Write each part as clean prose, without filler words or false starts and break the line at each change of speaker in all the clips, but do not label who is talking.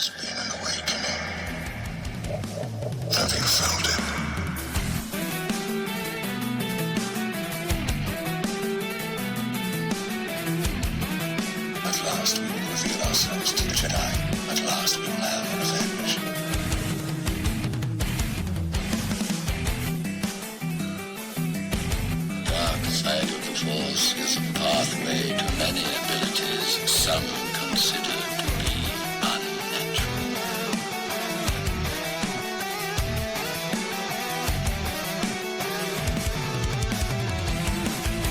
has been an awakening. Have you felt it? At last we will reveal ourselves to the Jedi. At last we will have revenge. The dark side of the Force is a pathway to many abilities some consider to be unnatural.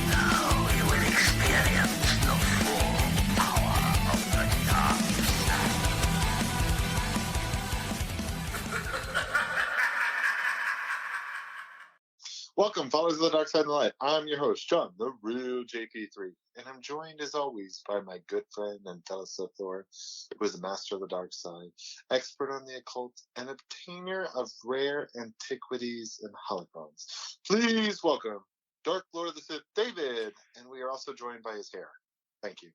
Now you will experience the full power of the dark side.
Welcome, followers of the Dark Side and the Light. I'm your host, John, the real JP3, and I'm joined as always by my good friend and fellow Sith Lord, who is a master of the dark side, expert on the occult, and obtainer of rare antiquities and holocrons. Please welcome Dark Lord of the Sith, David, and we are also joined by his hair. Thank you.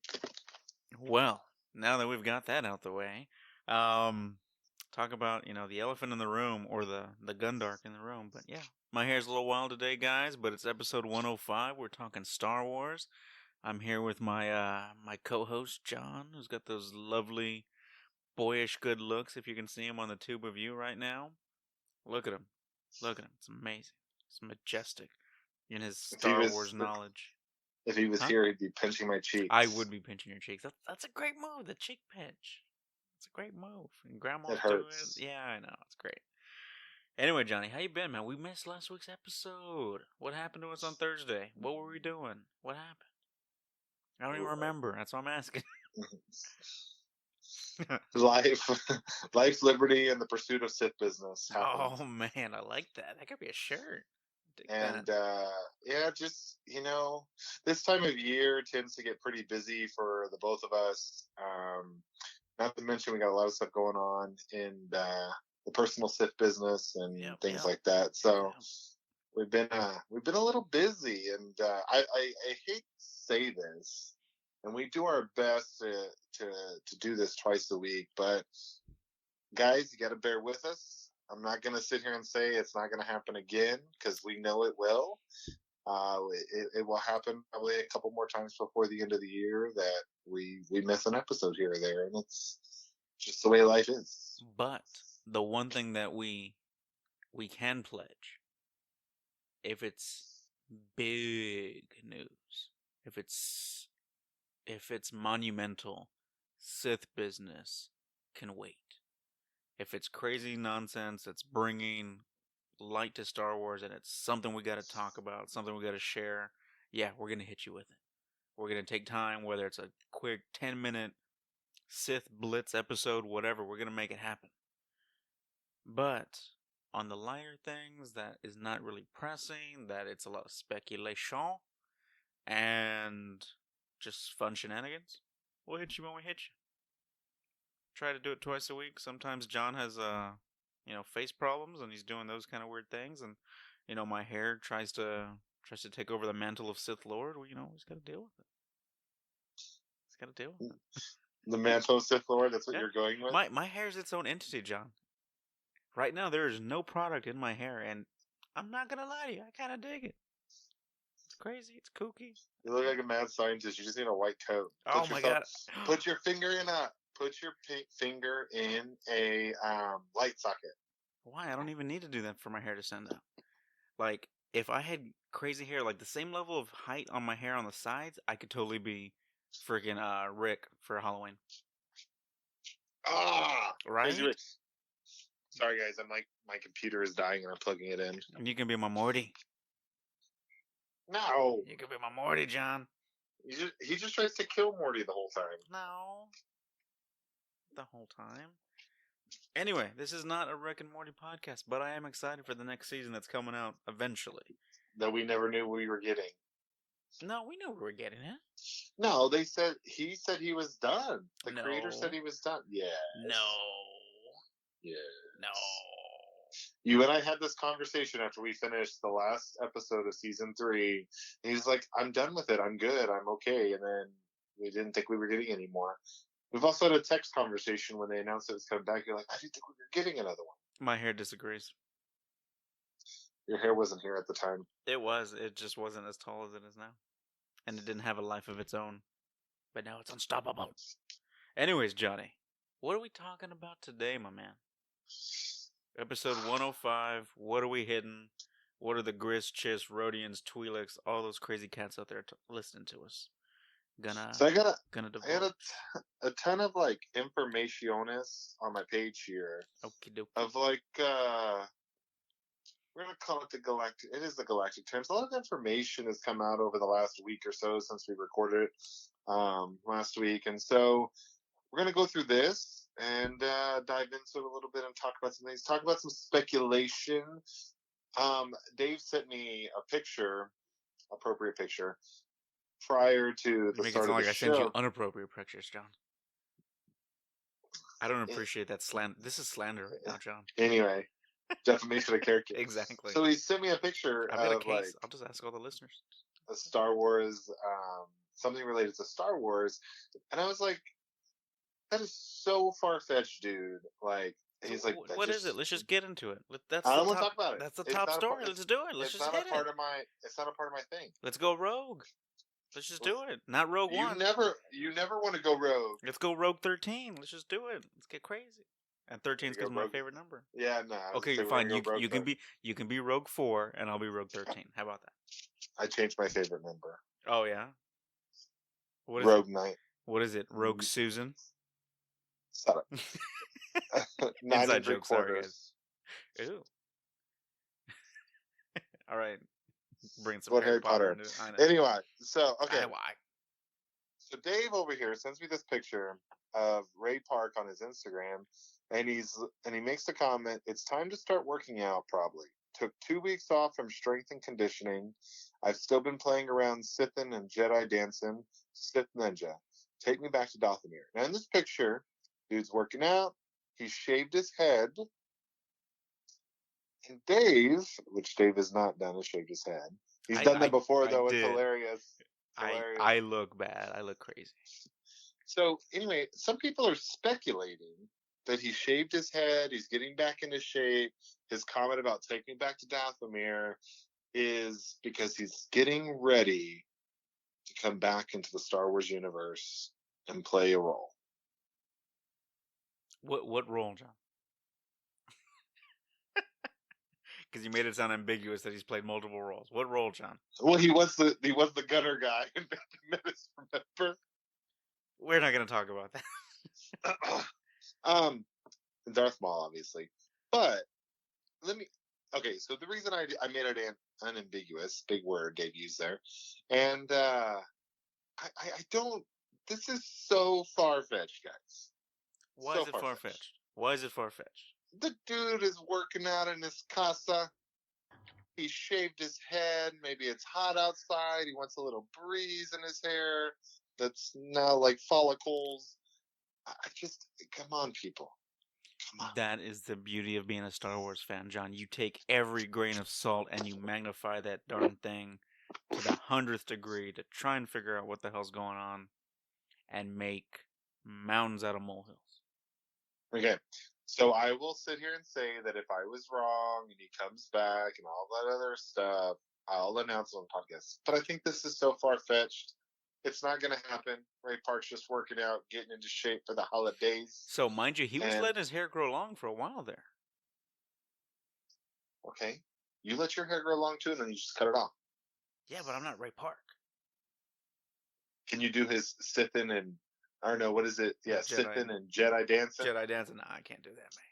Well, now that we've got that out the way, talk about, the elephant in the room or the Gundark in the room. But yeah, my hair's a little wild today, guys, but it's episode 105. We're talking Star Wars. I'm here with my my co-host, John, who's got those lovely, boyish good looks, if you can see him on the tube of you right now. Look at him. Look at him. It's amazing. It's majestic in his Star Wars knowledge.
If he was here, he'd be pinching my cheeks.
I would be pinching your cheeks. That's a great move, the cheek pinch. It's a great move. And Grandma's doing it. Yeah, I know. It's great. Anyway, Johnny, how you been, man? We missed last week's episode. What happened to us on Thursday? What were we doing? What happened? I don't even remember. That's what I'm asking.
Life, liberty, and the pursuit of Sith business.
Oh, man, I like that. That could be a shirt.
And yeah, just this time of year tends to get pretty busy for the both of us. Not to mention we got a lot of stuff going on in the personal Sith business and things like that. So we've been a little busy, and I hate to say this, and we do our best to do this twice a week, but guys, you got to bear with us. I'm not going to sit here and say it's not going to happen again, because we know it will. It will happen probably a couple more times before the end of the year that we miss an episode here or there, and it's just the way life is.
But the one thing that we can pledge, if it's big news, if it's monumental, Sith business can wait. If it's crazy nonsense that's bringing light to Star Wars and it's something we got to talk about, something we got to share, yeah, we're going to hit you with it. We're going to take time, whether it's a quick 10-minute Sith Blitz episode, whatever, we're going to make it happen. But on the lighter things that is not really pressing, that it's a lot of speculation and just fun shenanigans, we'll hit you when we hit you. Try to do it twice a week. Sometimes John has face problems and he's doing those kind of weird things, and my hair tries to take over the mantle of Sith Lord. Well, he's got to deal with it. He's got to deal with it.
The mantle of Sith Lord, that's what you're going with?
My hair is its own entity, John. Right now there is no product in my hair, and I'm not gonna lie to you, I kind of dig it. It's crazy, it's kooky.
You look like a mad scientist. You just need a white coat.
Oh my god!
Put your finger in a light socket.
Why? I don't even need to do that for my hair to stand out. Like, if I had crazy hair, like the same level of height on my hair on the sides, I could totally be freaking Rick for Halloween. Right?
Sorry guys, my computer is dying and I'm plugging it in.
And you can be my Morty.
No.
You can be my Morty, John.
He just tries to kill Morty the whole time.
No. The whole time. Anyway, this is not a Rick and Morty podcast, but I am excited for the next season that's coming out eventually.
That we never knew we were getting.
No, we knew we were getting it.
No, he said he was done. The creator said he was done. Yeah.
No.
Yeah.
No.
You and I had this conversation after we finished the last episode of season 3. He's like, I'm done with it. I'm good. I'm okay. And then we didn't think we were getting any more. We've also had a text conversation when they announced it was coming back. You're like, I didn't think we were getting another one.
My hair disagrees.
Your hair wasn't here at the time.
It was. It just wasn't as tall as it is now. And it didn't have a life of its own. But now it's unstoppable. Anyways, Johnny, what are we talking about today, my man? Episode 105. What are we hitting? What are the Gris, Chiss, Rhodians, Twi'leks, all those crazy cats out there listening to us?
So I got
divulge.
a ton of like informationis on my page here.
Okie dokie.
Of like we're gonna call it the galactic. It is the galactic terms. A lot of information has come out over the last week or so since we recorded it last week, and so we're gonna go through this and dive into it a little bit and talk about some things. Talk about some speculation. Dave sent me a picture, appropriate picture, prior to the start of the show.
I send you inappropriate pictures, John. I don't appreciate that slander. This is slander right now, John.
Anyway, defamation of character.
Exactly.
So he sent me a picture
I've got
of
a case.
like
I'll just ask all the listeners.
a Star Wars, something related to Star Wars, and I was like, that is so far fetched, dude. Like. He's like,
what is it? Let's just get into it.
I don't want to talk about it.
That's the top story. Let's do it. Let's just hit it.
It's not a part of my thing.
Let's go rogue. Let's just do it. Not Rogue One.
You never want to go rogue.
Let's go Rogue 13. Let's just do it. Let's get crazy. And 13 is my favorite number.
Yeah, no.
Okay, fine. You can be Rogue 4, and I'll be Rogue 13. How about that?
I changed my favorite number.
Oh yeah.
What is Rogue Knight.
What is it? Rogue Susan.
Stop it.
Inside joke, sorry guys. Ew. All right. Bring some
Harry Potter. Anyway, so okay. So Dave over here sends me this picture of Ray Park on his Instagram, and he makes the comment, "It's time to start working out. Probably took 2 weeks off from strength and conditioning. I've still been playing around Sithin and Jedi dancing. Sith Ninja. Take me back to Dathomir." Now in this picture, dude's working out. He shaved his head. And Dave, which Dave has not done, has shaved his head. He's done that before, though. It's hilarious.
I look bad. I look crazy.
So, anyway, some people are speculating that he shaved his head. He's getting back into shape. His comment about taking me back to Dathomir is because he's getting ready to come back into the Star Wars universe and play a role.
What role, John? Because you made it sound ambiguous that he's played multiple roles. What role, John?
Well, he was the gunner guy in Menace, remember?
We're not going to talk about
that. Darth Maul, obviously, but Okay, so the reason I made it unambiguous, big word Dave used there, and I don't. This is so far fetched, guys.
Why is it far-fetched? Why is it far-fetched?
The dude is working out in his casa. He shaved his head. Maybe it's hot outside. He wants a little breeze in his hair that's now like follicles. Come on, people. Come on.
That is the beauty of being a Star Wars fan, John. You take every grain of salt and you magnify that darn thing to the 100th degree to try and figure out what the hell's going on and make mountains out of molehills.
Okay, so I will sit here and say that if I was wrong and he comes back and all that other stuff, I'll announce it on the podcast. But I think this is so far-fetched. It's not going to happen. Ray Park's just working out, getting into shape for the holidays.
So, mind you, he was letting his hair grow long for a while there.
Okay. You let your hair grow long, too, and then you just cut it off.
Yeah, but I'm not Ray Park.
Can you do his Sithin and... I don't know, what is it? Yeah, Sithin and Jedi dancing.
Jedi dancing? Nah, I can't do that, man.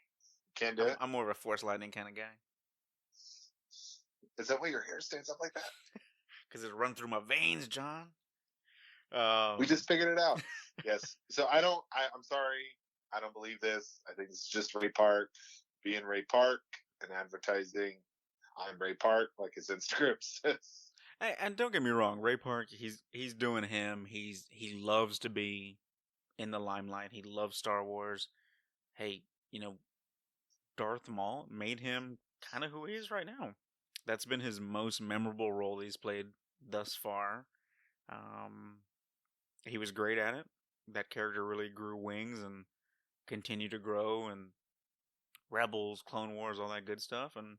Can't do it?
I'm more of a Force lightning kind of guy.
Is that why your hair stands up like that?
Because it runs through my veins, John.
We just figured it out. Yes. So I'm sorry. I don't believe this. I think it's just Ray Park being Ray Park and advertising. I'm Ray Park, like his Instagram says.
And don't get me wrong, Ray Park, he's doing him. He loves to be in the limelight. He loves Star Wars. Hey, Darth Maul made him kind of who he is right now. That's been his most memorable role he's played thus far. He was great at it. that character really grew wings and continued to grow, and Rebels, Clone Wars, all that good stuff, and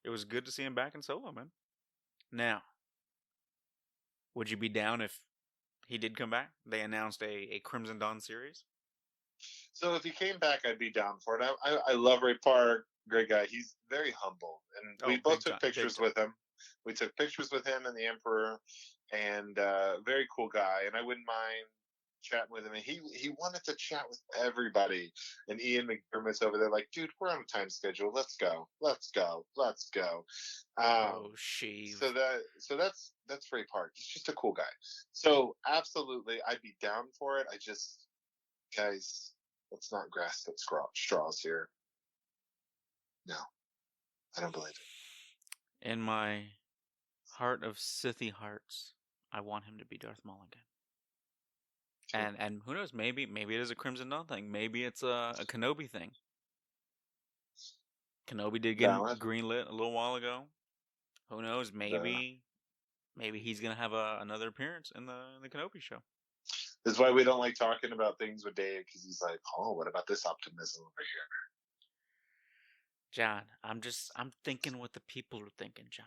it was good to see him back in Solo, man. Now, would you be down if he did come back? They announced a Crimson Dawn series.
So if he came back, I'd be down for it. I love Ray Park, great guy. He's very humble, and we both took pictures with him. We took pictures with him and the Emperor, and very cool guy. And I wouldn't mind chatting with him. And he wanted to chat with everybody. And Ian McDermott's over there, like, dude, we're on a time schedule. Let's go.
Sheev.
So that's Ray Park. He's just a cool guy. So absolutely, I'd be down for it. I just, guys, let's not grasp at straws here. No, I don't believe it.
In my heart of Sithy hearts, I want him to be Darth Maul again. Sure. And who knows? Maybe it is a Crimson Dawn thing. Maybe it's a Kenobi thing. Kenobi did get greenlit a little while ago. Who knows? Maybe he's gonna have another appearance in the Kenobi show.
This is why we don't like talking about things with Dave, because he's like, oh, what about this optimism over here?
John, I'm thinking what the people are thinking, John.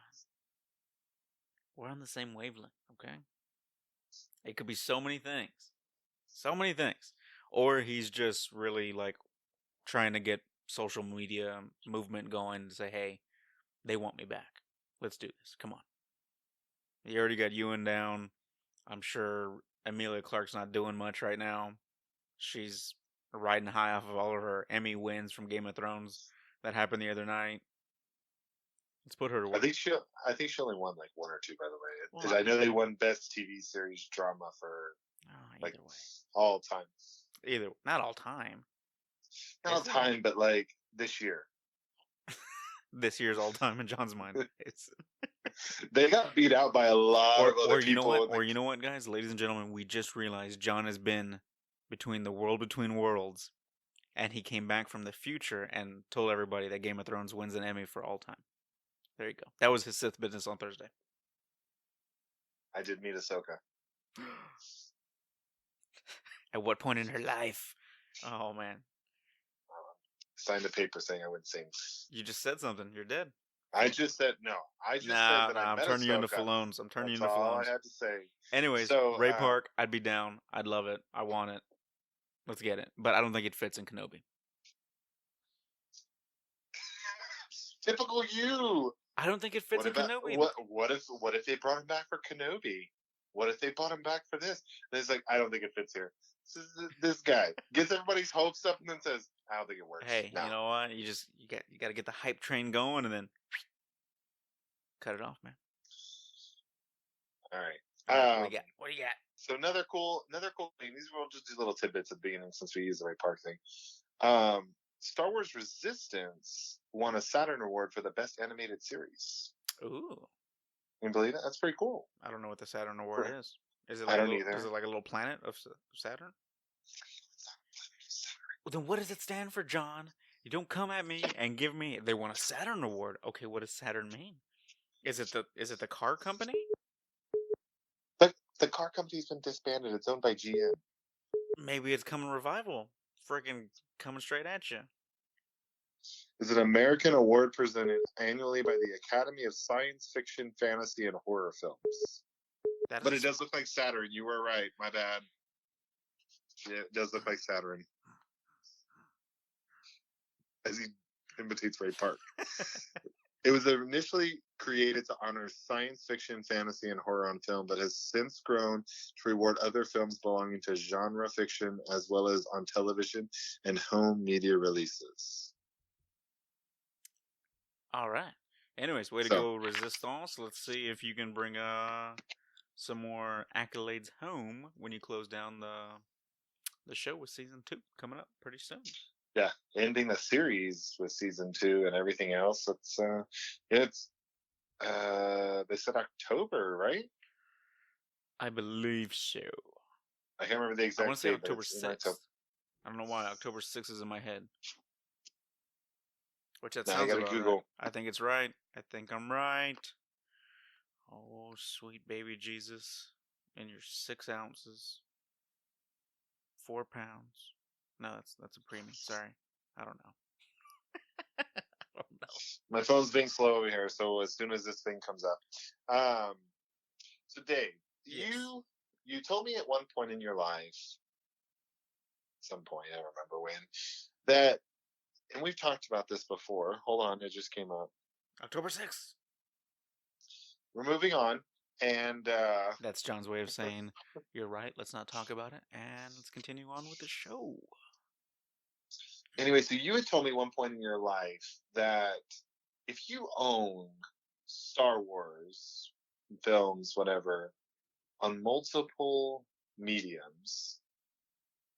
We're on the same wavelength, okay? It could be so many things. So many things. Or he's just really, like, trying to get social media movement going to say, hey, they want me back. Let's do this. Come on. You already got Ewan down. I'm sure Emilia Clarke's not doing much right now. She's riding high off of all of her Emmy wins from Game of Thrones that happened the other night. Let's put her to work.
I think she only won like one or two, by the way. Because I know they won Best TV Series Drama for like
way.
All time.
Not all time.
Not all time, but like this year.
This year's all time in John's mind.
They got beat out by a lot of other people.
You know what, guys? Ladies and gentlemen, we just realized John has been between the world between worlds, and he came back from the future and told everybody that Game of Thrones wins an Emmy for all time. There you go. That was his Sith business on Thursday.
I did meet Ahsoka.
At what point in her life? Oh, man.
Signed a paper saying I wouldn't sing.
You just said something. You're dead.
I just said no. I just said that I met
I'm turning
Ahsoka.
You into Falones. I'm turning you into Falones.
That's all I had to say.
Anyways, Ray Park, I'd be down. I'd love it. I want it. Let's get it. But I don't think it fits in Kenobi.
Typical you.
I don't think it fits in Kenobi.
What if they brought him back for Kenobi? What if they brought him back for this? And it's like, I don't think it fits here. This guy gets everybody's hopes up and then says, I don't think it works.
Hey, no. You know what? You got to get the hype train going and then cut it off, man.
All right.
What do you got?
So another cool thing. These will just do little tidbits at the beginning since we use the Ray Park thing. Star Wars Resistance won a Saturn Award for the best animated series.
Ooh.
Can you believe that? That's pretty cool.
I don't know what the Saturn Award is. Is it
like I don't either.
Is it like a little planet of Saturn? Well, then what does it stand for, John? You don't come at me and give me. They won a Saturn Award. Okay, what does Saturn mean? Is it the car company?
The car company's been disbanded. It's owned by GM.
Maybe it's coming revival. Freaking coming straight at you.
Is an American award presented annually by the Academy of Science Fiction, Fantasy, and Horror Films. But it does look like Saturn. You were right. My bad. Yeah, it does look like Saturn. As he imitates Ray Park. It was initially created to honor science fiction, fantasy, and horror on film, but has since grown to reward other films belonging to genre fiction, as well as on television and home media releases.
All right. Anyways, way to go, Resistance. Let's see if you can bring some more accolades home when you close down the show with season 2 coming up pretty soon.
Yeah, ending the series with season 2 and everything else. It's they said October, right?
I believe so.
I can't remember the exact date.
I want to say October 6th. I don't know why October 6th is in my head. Which that sounds about Google. Right. I think it's right. I think I'm right. Oh, sweet baby Jesus, in your 6 ounces. £4. No, that's a preemie. Sorry, I don't know. I don't know.
My phone's being slow over here, so as soon as this thing comes up. So Dave,
Yes.
you told me at one point in your life, some point, I don't remember when, that, and we've talked about this before. Hold on, it just came up.
October 6th.
We're moving on, and
That's John's way of saying, you're right, let's not talk about it, and let's continue on with the show.
anyway, so you had told me one point in your life that if you own Star Wars films, whatever, on multiple mediums,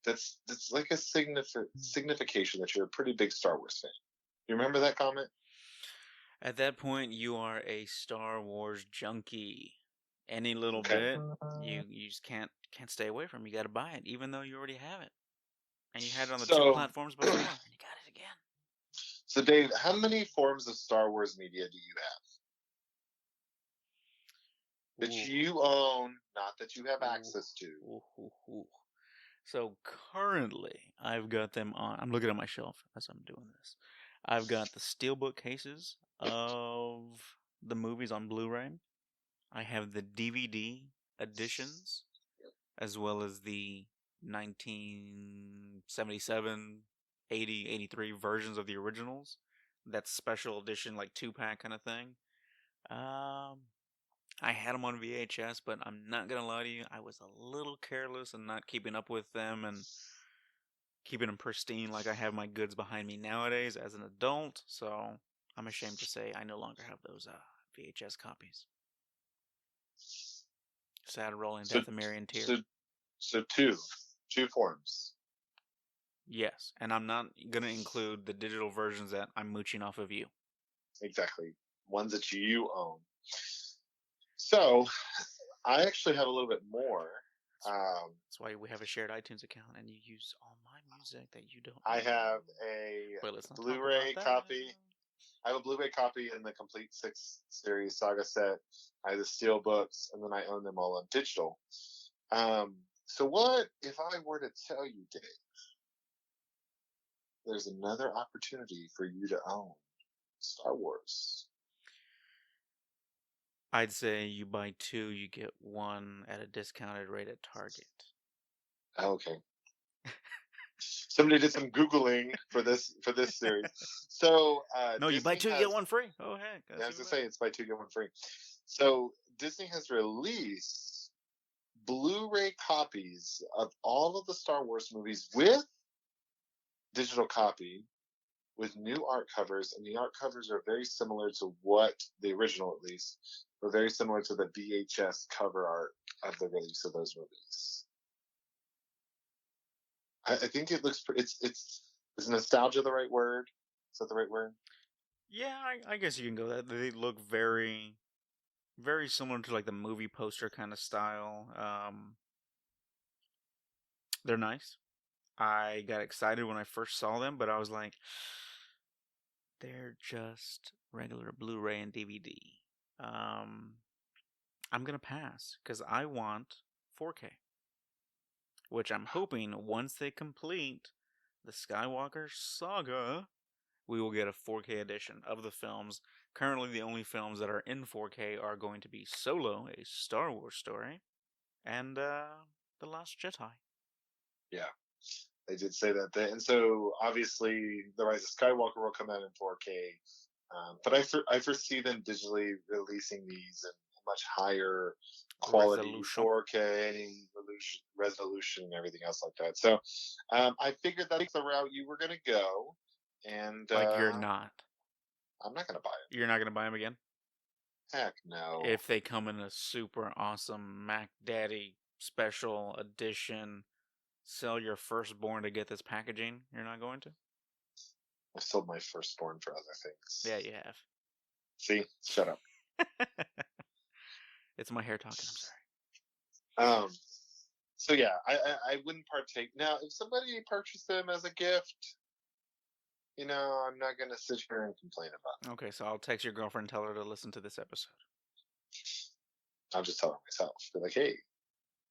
that's like a signification that you're a pretty big Star Wars fan. You remember that comment?
At that point, you are a Star Wars junkie. Any little
Okay.
bit, you just can't stay away from. You got to buy it, even though you already have it, and you had it on the 2
So,
platforms before, and you got it again.
so Dave, how many forms of Star Wars media do you have that
Ooh.
you own, not that you have access to?
Ooh. So currently, I've got them on. I'm looking at my shelf as I'm doing this. I've got the steelbook cases of the movies on Blu-ray. I have the DVD editions, as well as the 1977, 80, 83 versions of the originals. That special edition, like 2-pack kind of thing. I had them on VHS, but I'm not gonna lie to you, I was a little careless and not keeping up with them and keeping them pristine like I have my goods behind me nowadays as an adult. So I'm ashamed to say I no longer have those VHS copies. Sad rolling
So,
death of Marion Tear.
so two forms.
Yes, and I'm not gonna include the digital versions that I'm mooching off of you.
Exactly. Ones that you own. So, I actually have a little bit more.
That's why we have a shared iTunes account, and you use all my music that you don't.
I have a Blu-ray copy. I have a Blu-ray copy in the complete 6 series saga set. I have the steel books, and then I own them all on digital. So what if I were to tell you, Dave, there's another opportunity for you to own Star Wars?
I'd say you buy 2, you get 1 at a discounted rate at Target.
Okay. Somebody did some Googling for this series. So
no, you buy 2, you get 1 free. Oh heck!
I was gonna say it's buy 2 get 1 free. So Disney has released Blu-ray copies of all of the Star Wars movies with digital copy, with new art covers, and the art covers are very similar to what the original, at least, were very similar to the VHS cover art of the release of those movies. I think it looks. Is nostalgia the right word? Is that the right word?
Yeah, I guess you can go that. They look very, very similar to like the movie poster kind of style. They're nice. I got excited when I first saw them, but I was like, they're just regular Blu-ray and DVD. I'm gonna pass because I want 4K, which I'm hoping once they complete the Skywalker saga, we will get a 4K edition of the films. Currently, the only films that are in 4K are going to be Solo, a Star Wars story, and The Last Jedi.
Yeah, they did say that. And so, obviously, The Rise of Skywalker will come out in 4K. But I foresee them digitally releasing these in a much higher quality,
Resolution.
4K resolution, and everything else like that. So I figured that's the route you were going to go. And
Like you're not.
I'm not going to buy it.
You're not going to buy them again?
Heck no.
If they come in a super awesome Mac Daddy special edition, sell your firstborn to get this packaging, you're not going to?
I've sold my firstborn for other things.
Yeah, you have.
See? Shut up.
It's my hair talking, I'm sorry.
So yeah, I wouldn't partake. Now, if somebody purchased them as a gift, I'm not going to sit here and complain about it.
Okay, so I'll text your girlfriend and tell her to listen to this episode.
I'll just tell her myself. Be like, hey,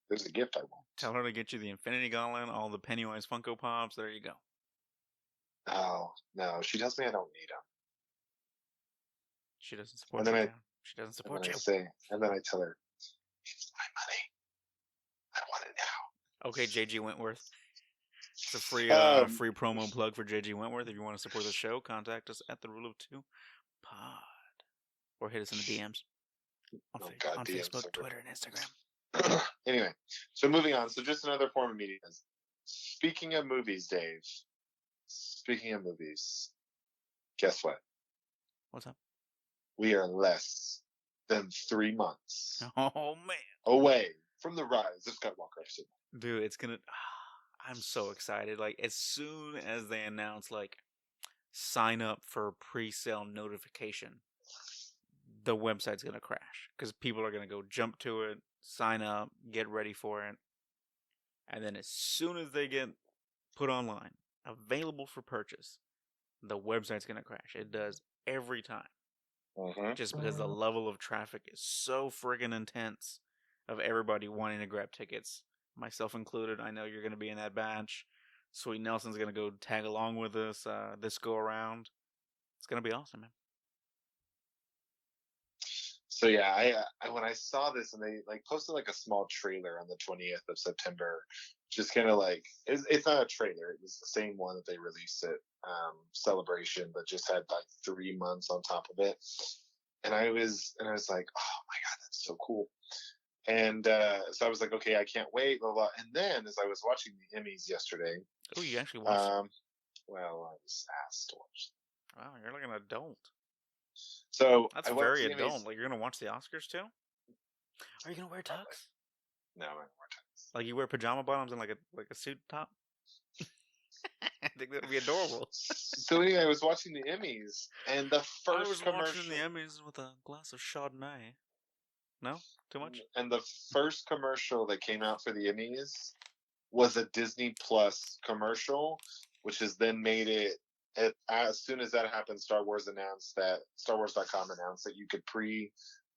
There's a gift I want.
Tell her to get you the Infinity Gauntlet, all the Pennywise Funko Pops. There you go.
Oh, no. She tells me I don't need them.
She doesn't support
And then
you,
I,
John. She doesn't
and
support
then
you.
I say, and then I tell her, it's my money. I want it now.
Okay, JG Wentworth. It's a free free promo plug for JG Wentworth. If you want to support the show, contact us at the Rule of Two Pod, or hit us in the DMs on, on
DMs
Facebook,
over.
Twitter, and Instagram.
Anyway, so moving on. So just another form of media. Speaking of movies, Dave. Speaking of movies, guess what?
What's up?
We are less than 3 months
Oh man,
away from the rise of Skywalker episode.
dude, it's gonna. I'm so excited. Like as soon as they announce like sign up for pre-sale notification, the website's gonna crash because people are gonna go jump to it, sign up, get ready for it, and then as soon as they get put online, available for purchase, the website's gonna crash. It does every time, just because the level of traffic is so friggin' intense of everybody wanting to grab tickets, myself included. I know you're gonna be in that batch. Sweet Nelson's gonna go tag along with us this go around. It's gonna be awesome, man.
So yeah, I when I saw this and they like posted like a small trailer on the 20th of September, just kind of like it's not a trailer. It was the same one that they released at Celebration, but just had like 3 months on top of it. And I was like, oh my god, that's so cool. And so I was like, okay, I can't wait, blah blah. And then as I was watching the Emmys yesterday,
Oh, you actually watched it?
well, I was asked to watch.
Wow, you're like an adult.
So
That's
I watched
very
the Emmys.
adult. Like you're gonna watch the Oscars too? Are you gonna wear tux?
No, I'm not gonna wear tux.
Like you wear pajama bottoms and like a suit top? I think that would be adorable.
So anyway, I was watching the Emmys, and the first
I was
commercial.
watching the Emmys with a glass of Chardonnay. No, too much.
And the first commercial that came out for the Emmys was a Disney Plus commercial, which has then made it. As soon as that happened, StarWars.com announced that you could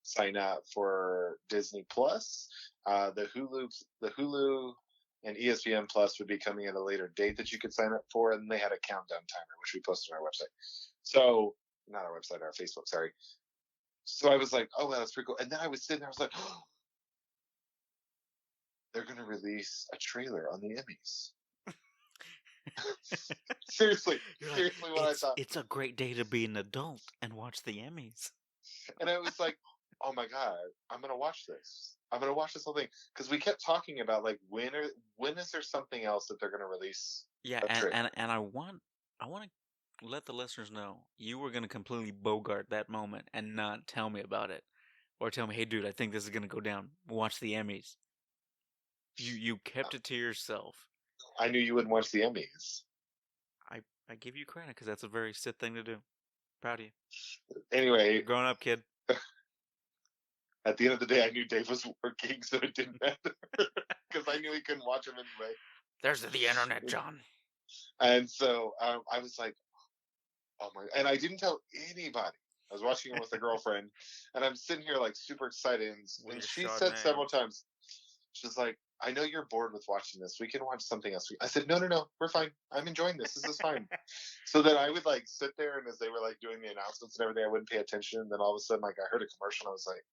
sign up for Disney Plus. The Hulu and ESPN Plus would be coming at a later date that you could sign up for, and they had a countdown timer, which we posted on our website. So, not our website, our Facebook, sorry. So I was like, oh, wow, that's pretty cool. And then I was sitting there, I was like, oh, they're going to release a trailer on the Emmys. Seriously, what I thought.
It's a great day to be an adult and watch the Emmys.
And I was like, oh my god, I'm gonna watch this. I'm gonna watch this whole thing because we kept talking about like when is there something else that they're gonna release?
Yeah, and I want to let the listeners know you were gonna completely bogart that moment and not tell me about it, or tell me, hey dude, I think this is gonna go down. Watch the Emmys. You kept it to yourself.
I knew you wouldn't watch the Emmys.
I give you credit because that's a very Sith thing to do. Proud of you.
Anyway,
you're growing up, kid.
At the end of the day, I knew Dave was working, so it didn't matter because I knew he couldn't watch him anyway.
There's the internet, John.
And so I was like, oh my! And I didn't tell anybody. I was watching him with a girlfriend, and I'm sitting here like super excited. And she said several times, she's like, I know you're bored with watching this. We can watch something else. I said, no, we're fine. I'm enjoying this. This is fine. So then I would like sit there, and as they were like doing the announcements and everything, I wouldn't pay attention. And then all of a sudden, like I heard a commercial, and I was like,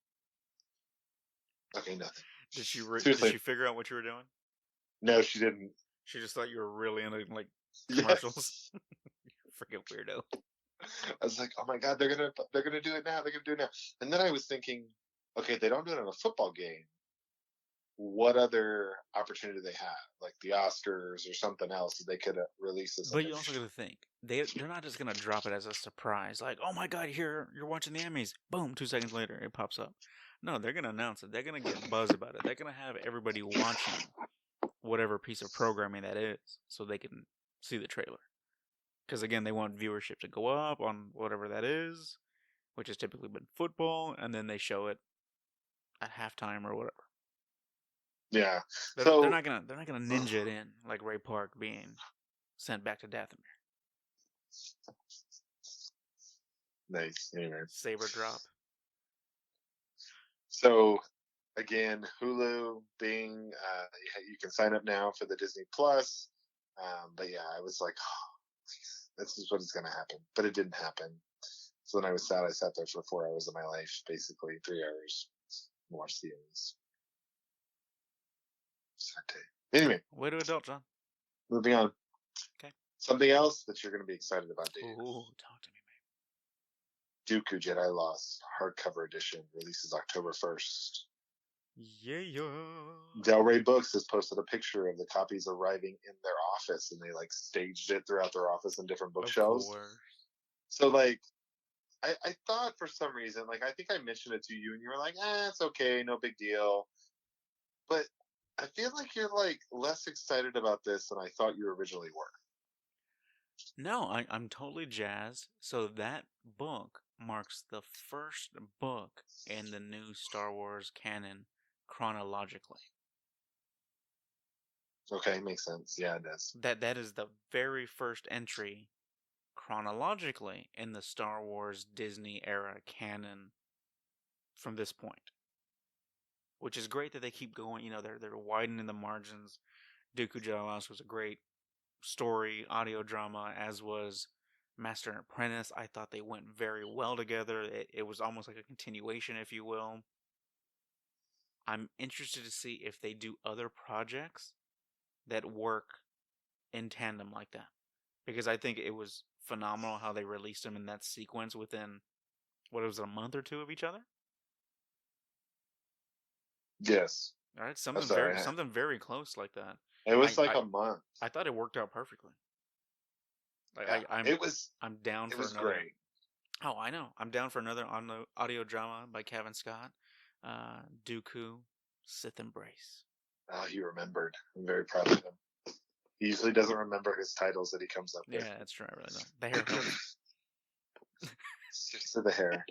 okay, nothing.
Did she figure out what you were doing?
No, she didn't.
She just thought you were really into like commercials. Yes. Freaking weirdo.
I was like, oh my god, they're gonna do it now. They're gonna do it now. And then I was thinking, okay, they don't do it in a football game. What other opportunity do they have? Like the Oscars or something else that they could release this.
But you also got to think they're not just gonna drop it as a surprise. Like, oh my god, here you're watching the Emmys. Boom, 2 seconds later it pops up. No, they're gonna announce it. They're gonna get buzz about it. They're gonna have everybody watching whatever piece of programming that is, so they can see the trailer. Because again, they want viewership to go up on whatever that is, which has typically been football, and then they show it at halftime or whatever.
Yeah,
they're not gonna ninja it in like Ray Park being sent back to Dathomir.
Nice, anyway.
Saber drop.
So again, Hulu, Bing, you can sign up now for the Disney Plus. But yeah, I was like, oh, this is what is going to happen. But it didn't happen. So then I was sad. I sat there for 4 hours of my life, basically 3 hours, and watched the Emmys. Sad day. Anyway,
Way to adult, John.
moving on.
Okay.
Something else that you're going to be excited about, Dave.
Ooh, talk to me,
Dooku Jedi Lost hardcover edition releases October 1st.
Yeah.
Del Rey Books has posted a picture of the copies arriving in their office, and they like staged it throughout their office in different bookshelves.
Of course.
So like, I thought for some reason, like I think I mentioned it to you, and you were like, it's okay, no big deal. But I feel like you're like less excited about this than I thought you originally were.
No, I'm totally jazzed. So that book marks the first book in the new Star Wars canon chronologically.
Okay, makes sense. Yeah, it does.
That is the very first entry chronologically in the Star Wars Disney era canon from this point. Which is great that they keep going, they're widening the margins. Dooku Jedi Lost was a great story, audio drama, as was Master and Apprentice. I thought they went very well together. It was almost like a continuation, if you will. I'm interested to see if they do other projects that work in tandem like that. Because I think it was phenomenal how they released them in that sequence within, what was it, a month or two of each other?
Yes.
All right, something very close like that.
It was a month.
I thought it worked out perfectly. I'm down for another. It
was great.
Oh, I know. I'm down for another audio drama by Kevin Scott. Dooku, Sith Embrace.
Oh, he remembered. I'm very proud of him. He usually doesn't remember his titles that he comes up with.
Yeah, that's true. I really don't. The hair helps.
Just to the hair.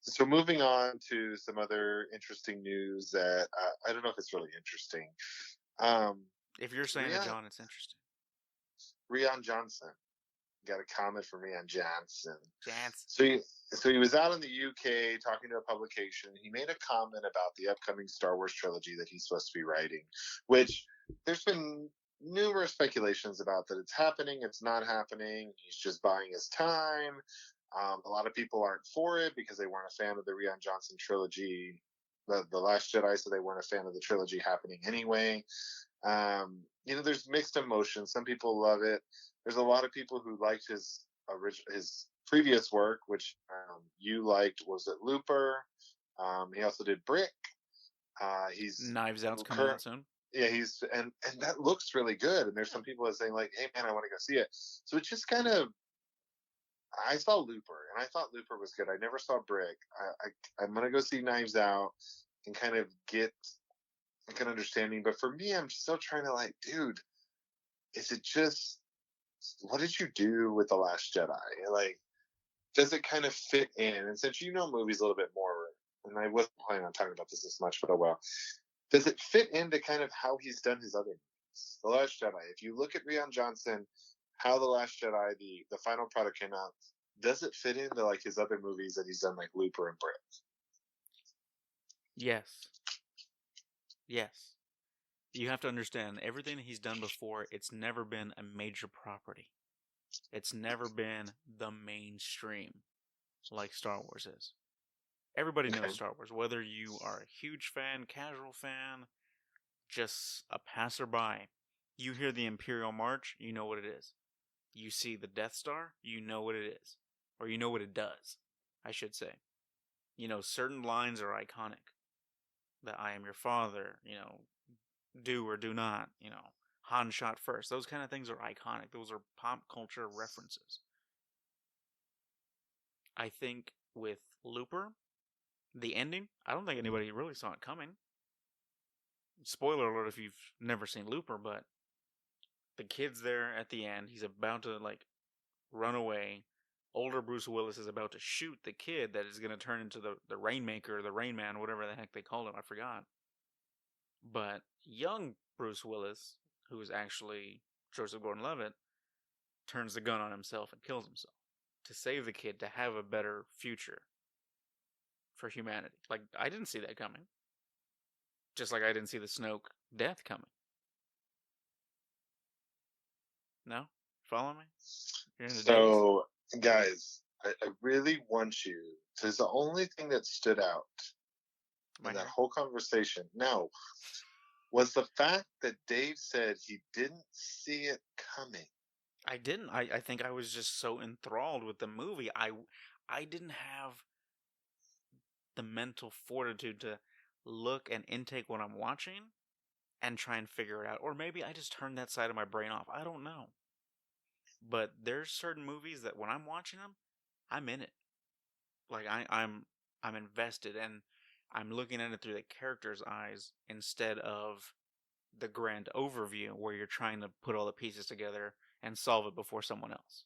So moving on to some other interesting news that I don't know if it's really interesting.
If you're saying it, John, it's interesting.
Rian Johnson. Got a comment from Rian Johnson.
So
he was out in the UK talking to a publication. He made a comment about the upcoming Star Wars trilogy that he's supposed to be writing, which there's been numerous speculations about that it's happening, it's not happening, he's just buying his time. A lot of people aren't for it because they weren't a fan of the Rian Johnson trilogy, the Last Jedi, so they weren't a fan of the trilogy happening anyway. There's mixed emotions. Some people love it. There's a lot of people who liked his previous work, which you liked. Was it Looper? He also did Brick. He's
Knives Out's coming out soon.
Yeah, and that looks really good. And there's some people that are saying like, "Hey man, I want to go see it." So it's just kind of. I saw Looper, and I thought Looper was good. I never saw Brick. I'm gonna go see Knives Out and kind of get like an understanding. But for me, I'm still trying to like, dude, is it just what did you do with The Last Jedi? Like, does it kind of fit in? And since you know movies a little bit more, and I wasn't planning on talking about this as much, but oh well. Does it fit into kind of how he's done his other movies? The Last Jedi. If you look at Rian Johnson, how The Last Jedi, the final product came out, does it fit into like his other movies that he's done, like Looper and Brick?
Yes. You have to understand, everything he's done before, it's never been a major property. It's never been the mainstream like Star Wars is. Everybody knows Star Wars, whether you are a huge fan, casual fan, just a passerby. You hear the Imperial March, you know what it is. You see the Death Star, you know what it is. Or you know what it does, I should say. Certain lines are iconic. That I am your father, do or do not, Han shot first. Those kind of things are iconic. Those are pop culture references. I think with Looper, the ending, I don't think anybody really saw it coming. Spoiler alert if you've never seen Looper, but the kid's there at the end. He's about to, run away. Older Bruce Willis is about to shoot the kid that is going to turn into the Rainmaker, the Rain Man, whatever the heck they called him. I forgot. But young Bruce Willis, who is actually Joseph Gordon-Levitt, turns the gun on himself and kills himself to save the kid, to have a better future. for humanity. Like, I didn't see that coming. Just like I didn't see the Snoke death coming. No? Follow me? You're in the daze?
So, guys, I really want you. There's the only thing that stood out
My
in that
hair?
whole conversation. No, was the fact that Dave said he didn't see it coming.
I didn't. I think I was just so enthralled with the movie. I didn't have the mental fortitude to look and intake what I'm watching and try and figure it out. Or maybe I just turned that side of my brain off. I don't know. But there's certain movies that when I'm watching them, I'm in it. Like I'm invested, and I'm looking at it through the character's eyes instead of the grand overview where you're trying to put all the pieces together and solve it before someone else.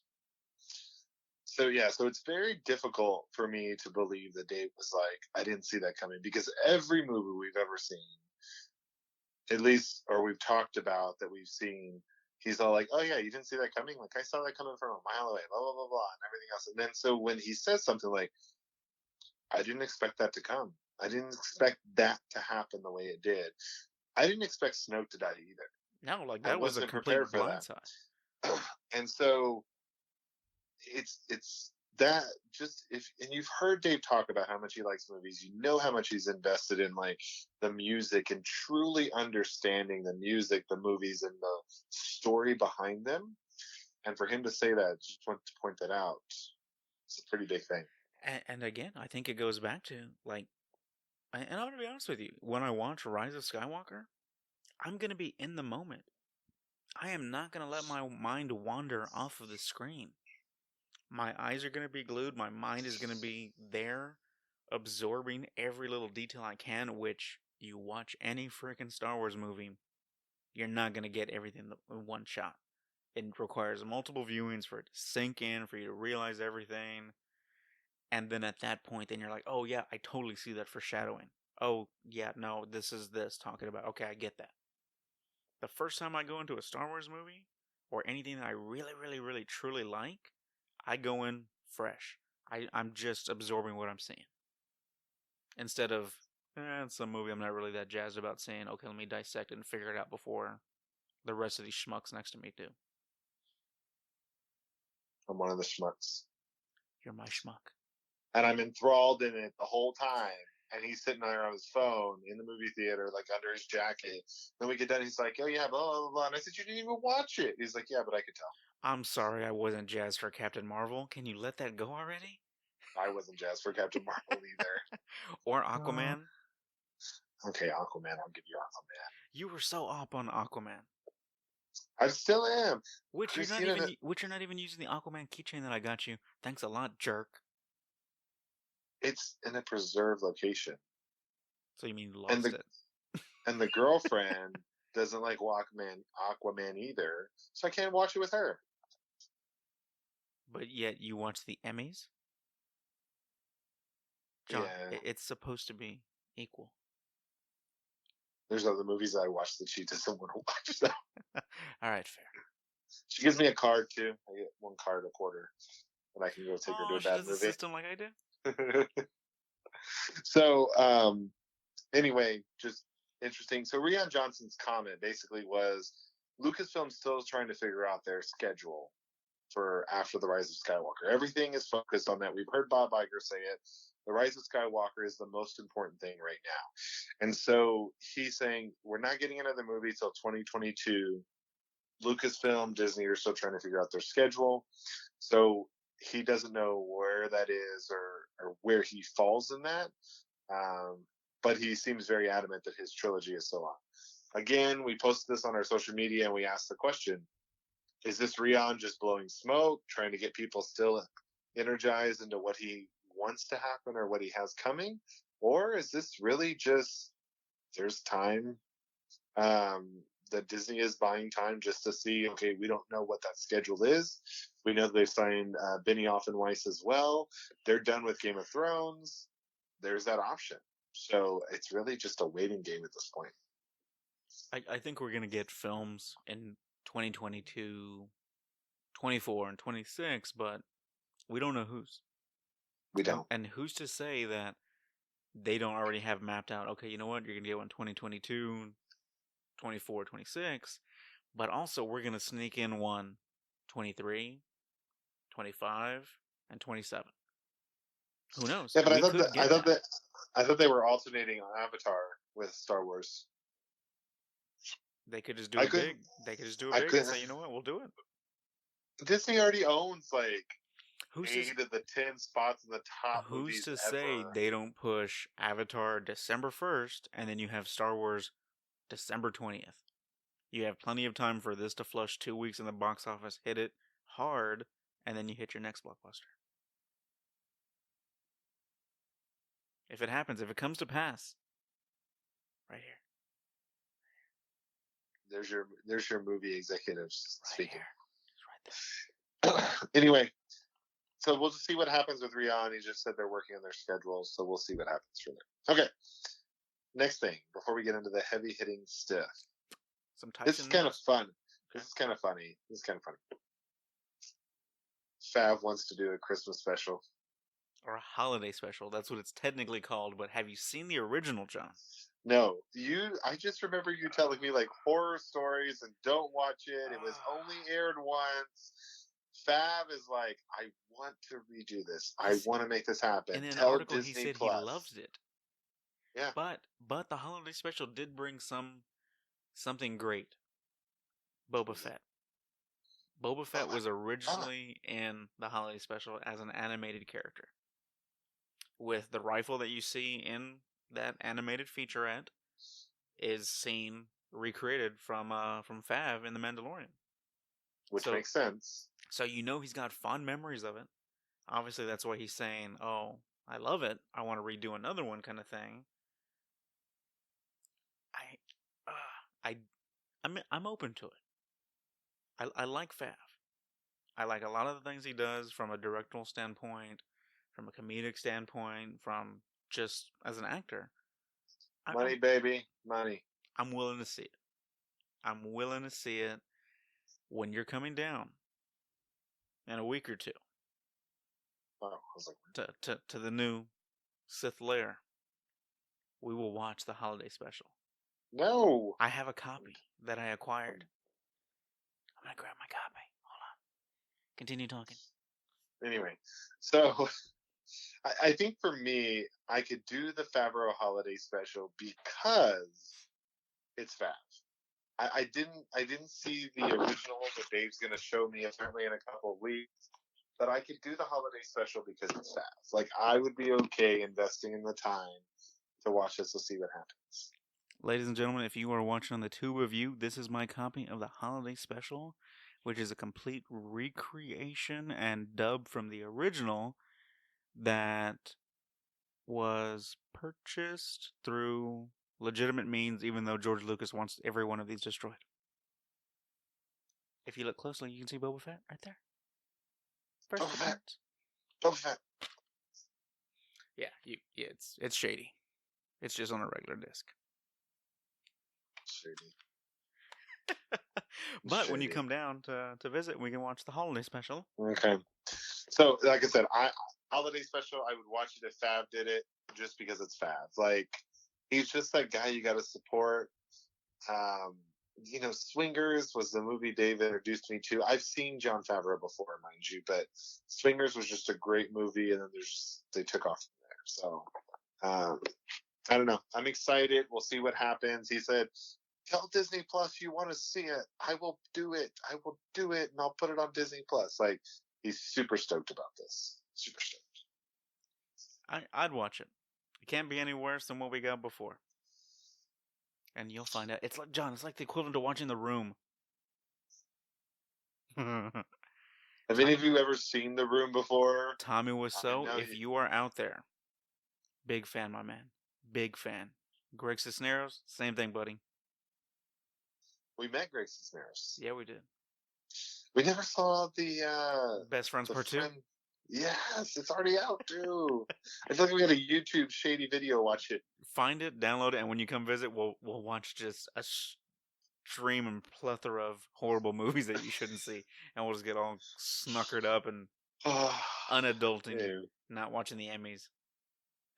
So yeah, so it's very difficult for me to believe that Dave was like, I didn't see that coming, because every movie we've ever seen, at least, or we've talked about that we've seen, he's all like, oh yeah, you didn't see that coming? Like, I saw that coming from a mile away, blah, blah, blah, blah, and everything else. And then so when he says something like, I didn't expect that to come. I didn't expect that to happen the way it did. I didn't expect Snoke to die either.
No, like
I
that was a
wasn't
complete
prepared for that.
blindside.
And so it's that, just, if, and you've heard Dave talk about how much he likes movies, you know how much he's invested in like the music and truly understanding the music, the movies, and the story behind them. And for him to say that, just want to point that out, it's a pretty big thing.
And again, I think it goes back to like, and I'm gonna be honest with you, when I watch Rise of Skywalker, I'm gonna be in the moment. I am not gonna let my mind wander off of the screen. My eyes are gonna be glued. My mind is gonna be there, absorbing every little detail I can. Which you watch any freaking Star Wars movie, you're not gonna get everything in one shot. It requires multiple viewings for it to sink in, for you to realize everything. And then at that point, then you're like, oh yeah, I totally see that foreshadowing. Oh yeah, no, this is this talking about. Okay, I get that. The first time I go into a Star Wars movie or anything that I really, really, really, truly like, I go in fresh. I'm just absorbing what I'm seeing. Instead of, it's a movie I'm not really that jazzed about seeing. Okay, let me dissect it and figure it out before the rest of these schmucks next to me do.
I'm one of the schmucks.
You're my schmuck.
And I'm enthralled in it the whole time. And he's sitting there on his phone in the movie theater, like under his jacket. Then we get done, he's like, oh yeah, blah, blah, blah. And I said, you didn't even watch it. He's like, yeah, but I could tell.
I'm sorry I wasn't jazzed for Captain Marvel. Can you let that go already?
I wasn't jazzed for Captain Marvel either.
Or Aquaman.
Okay, Aquaman, I'll give you Aquaman.
You were so up on Aquaman.
I still am.
Which you're not even using the Aquaman keychain that I got you. Thanks a lot, jerk.
It's in a preserved location.
So you mean you lost it?
And the girlfriend doesn't like Aquaman either, so I can't watch it with her.
But yet you watch the Emmys? John,
yeah.
It's supposed to be equal.
There's other movies I watch that she doesn't want to watch. So.
All right, fair.
She gives me a card too. I get one card a quarter, and I can go take her to a bad movie.
She does the system like I do.
So, anyway, just interesting. So, Rian Johnson's comment basically was Lucasfilm still trying to figure out their schedule for after the Rise of Skywalker. Everything is focused on that. We've heard Bob Iger say it. The Rise of Skywalker is the most important thing right now. And so he's saying we're not getting another movie till 2022. Lucasfilm, Disney are still trying to figure out their schedule. So he doesn't know where that is or where he falls in that. But he seems very adamant that his trilogy is still on. Again, we posted this on our social media and we asked the question, is this Rian just blowing smoke, trying to get people still energized into what he wants to happen or what he has coming? Or is this really just, there's time, that Disney is buying time just to see, okay, we don't know what that schedule is. We know they've signed Benioff and Weiss as well. They're done with Game of Thrones. There's that option. So it's really just a waiting game at this point.
I think we're going to get films in 2022, 24, and 26, but we don't know whose.
We don't.
And who's to say that they don't already have mapped out, okay, you know what, you're going to get one 2022, 24, 26, but also we're going to sneak in one 23, 25, and 27. Who knows?
Yeah, but
We could get that.
I thought they were alternating on Avatar with Star Wars.
They could just do it big. They could just do it big and say, you know what, we'll do it.
Disney already owns like
Who's
8 of the 10 spots in the top
Who's
movies
to
ever.
say they don't push Avatar December 1st, and then you have Star Wars December 20th? You have plenty of time for this to flush 2 weeks in the box office, hit it hard, and then you hit your next blockbuster. If it happens, if it comes to pass, right here.
There's your movie executives speaking.
Here. It's right there.
Anyway, so we'll just see what happens with Rian. He just said they're working on their schedules, so we'll see what happens from there. Okay. Next thing, before we get into the heavy hitting stuff. This is kind of fun. Okay. This is kind of funny. Fav wants to do a Christmas special.
Or a holiday special. That's what it's technically called, but have you seen the original, John?
No. I just remember you telling me like horror stories and don't watch it. It was only aired once. Fav is like, I want to redo this. I want to make this happen.
In an
Tell
article,
Disney
he said
Plus.
he loves it.
Yeah.
But the holiday special did bring something great. Boba Fett. Boba Fett was originally in the holiday special as an animated character. With the rifle that you see in that animated featurette is seen recreated from Fav in The Mandalorian.
Which makes sense.
So you know he's got fond memories of it. Obviously that's why he's saying, oh, I love it. I want to redo another one kind of thing. I'm open to it. I like Fav. I like a lot of the things he does from a directorial standpoint, from a comedic standpoint, from just as an actor.
Money, baby. Money.
I'm willing to see it. I'm willing to see it when you're coming down in a week or two.
Oh, I was like,
to the new Sith lair. We will watch the holiday special.
No.
I have a copy that I acquired. I'm going to grab my copy. Hold on. Continue talking.
Anyway, so I think for me, I could do the Favreau holiday special because it's Fav. I didn't see the original that Dave's going to show me apparently in a couple of weeks, but I could do the holiday special because it's Fav. Like, I would be okay investing in the time to watch this to see what happens.
Ladies and gentlemen, if you are watching on the tube review, this is my copy of the holiday special, which is a complete recreation and dub from the original that was purchased through legitimate means, even though George Lucas wants every one of these destroyed. If you look closely, you can see Boba Fett right there.
Boba Fett. Boba Fett.
Yeah, it's shady. It's just on a regular disc.
Shady.
But shady. When you come down to visit, we can watch the holiday special.
Okay. So, like I said, holiday special, I would watch it if Fav did it, just because it's Fav. Like, he's just that guy you got to support. Swingers was the movie Dave introduced me to. I've seen Jon Favreau before, mind you, but Swingers was just a great movie, and then they took off from there. So, I don't know. I'm excited. We'll see what happens. He said, tell Disney Plus you want to see it. I will do it. And I'll put it on Disney Plus. Like, he's super stoked about this. Super stoked.
I'd watch it. It can't be any worse than what we got before. And you'll find out. It's like, John, it's like the equivalent to watching The Room.
Have any of you ever seen The Room before?
Tommy Wiseau, if you are out there, big fan, my man. Big fan. Greg Cisneros, same thing, buddy.
We met Greg Cisneros.
Yeah, we did.
We never saw the
Best Friends Part 2?
Yes, it's already out too. I feel like we got a YouTube shady video. Watch it.
Find it, download it, and when you come visit, we'll watch just a stream and plethora of horrible movies that you shouldn't see, and we'll just get all snuckered up and unadulting, not watching the Emmys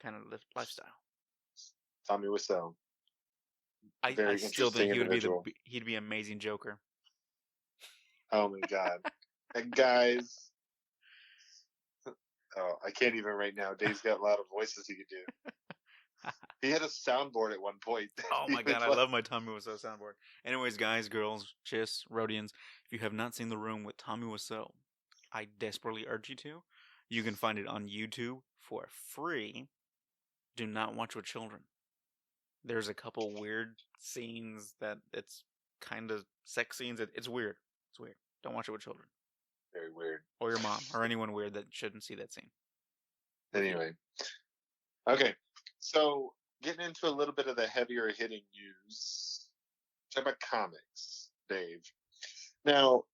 kind of lifestyle.
Tommy Wiseau.
I
Very
still think
interesting individual.
he'd be amazing Joker.
Oh my god. And guys, oh, I can't even right now. Dave's got a lot of voices he could do. He had a soundboard at one point.
Oh my god, I love my Tommy Wiseau soundboard. Anyways, guys, girls, chis, Rhodians, if you have not seen The Room with Tommy Wiseau, I desperately urge you to. You can find it on YouTube for free. Do not watch with children. There's a couple weird scenes that it's kind of sex scenes. It's weird. It's weird. Don't watch it with children.
Very weird.
Or your mom, or anyone weird that shouldn't see that scene.
Anyway. Okay. So, getting into a little bit of the heavier hitting news. Talk about comics, Dave. Now,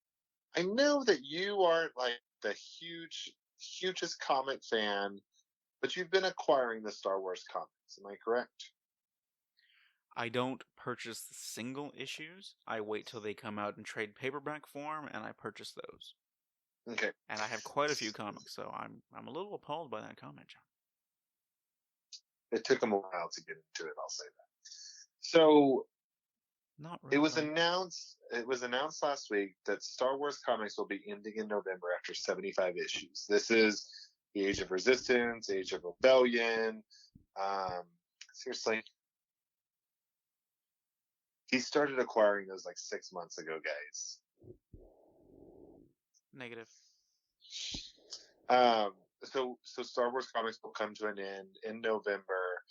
I know that you aren't like the hugest comic fan, but you've been acquiring the Star Wars comics. Am I correct?
I don't purchase the single issues. I wait till they come out in trade paperback form, and I purchase those.
Okay.
And I have quite a few comics, so I'm a little appalled by that comment, John.
It took them a while to get into it, I'll say that. So
not really.
It was announced last week that Star Wars comics will be ending in November after 75 issues. This is the Age of Resistance, Age of Rebellion. Seriously. He started acquiring those like 6 months ago, guys.
Negative.
So Star Wars comics will come to an end in November.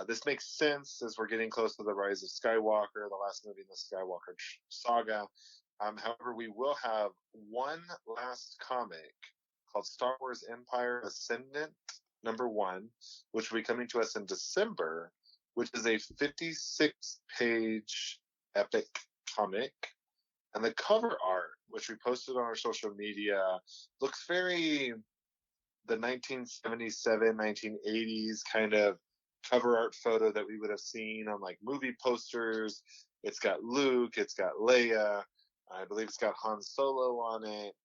This makes sense as we're getting close to the Rise of Skywalker, the last movie in the Skywalker saga. However, we will have one last comic called Star Wars Empire Ascendant #1, which will be coming to us in December, which is a 56-page epic comic. And the cover art, which we posted on our social media, looks very the 1977, 1980s kind of cover art photo that we would have seen on like movie posters. It's got Luke, it's got Leia, I believe it's got Han Solo on it,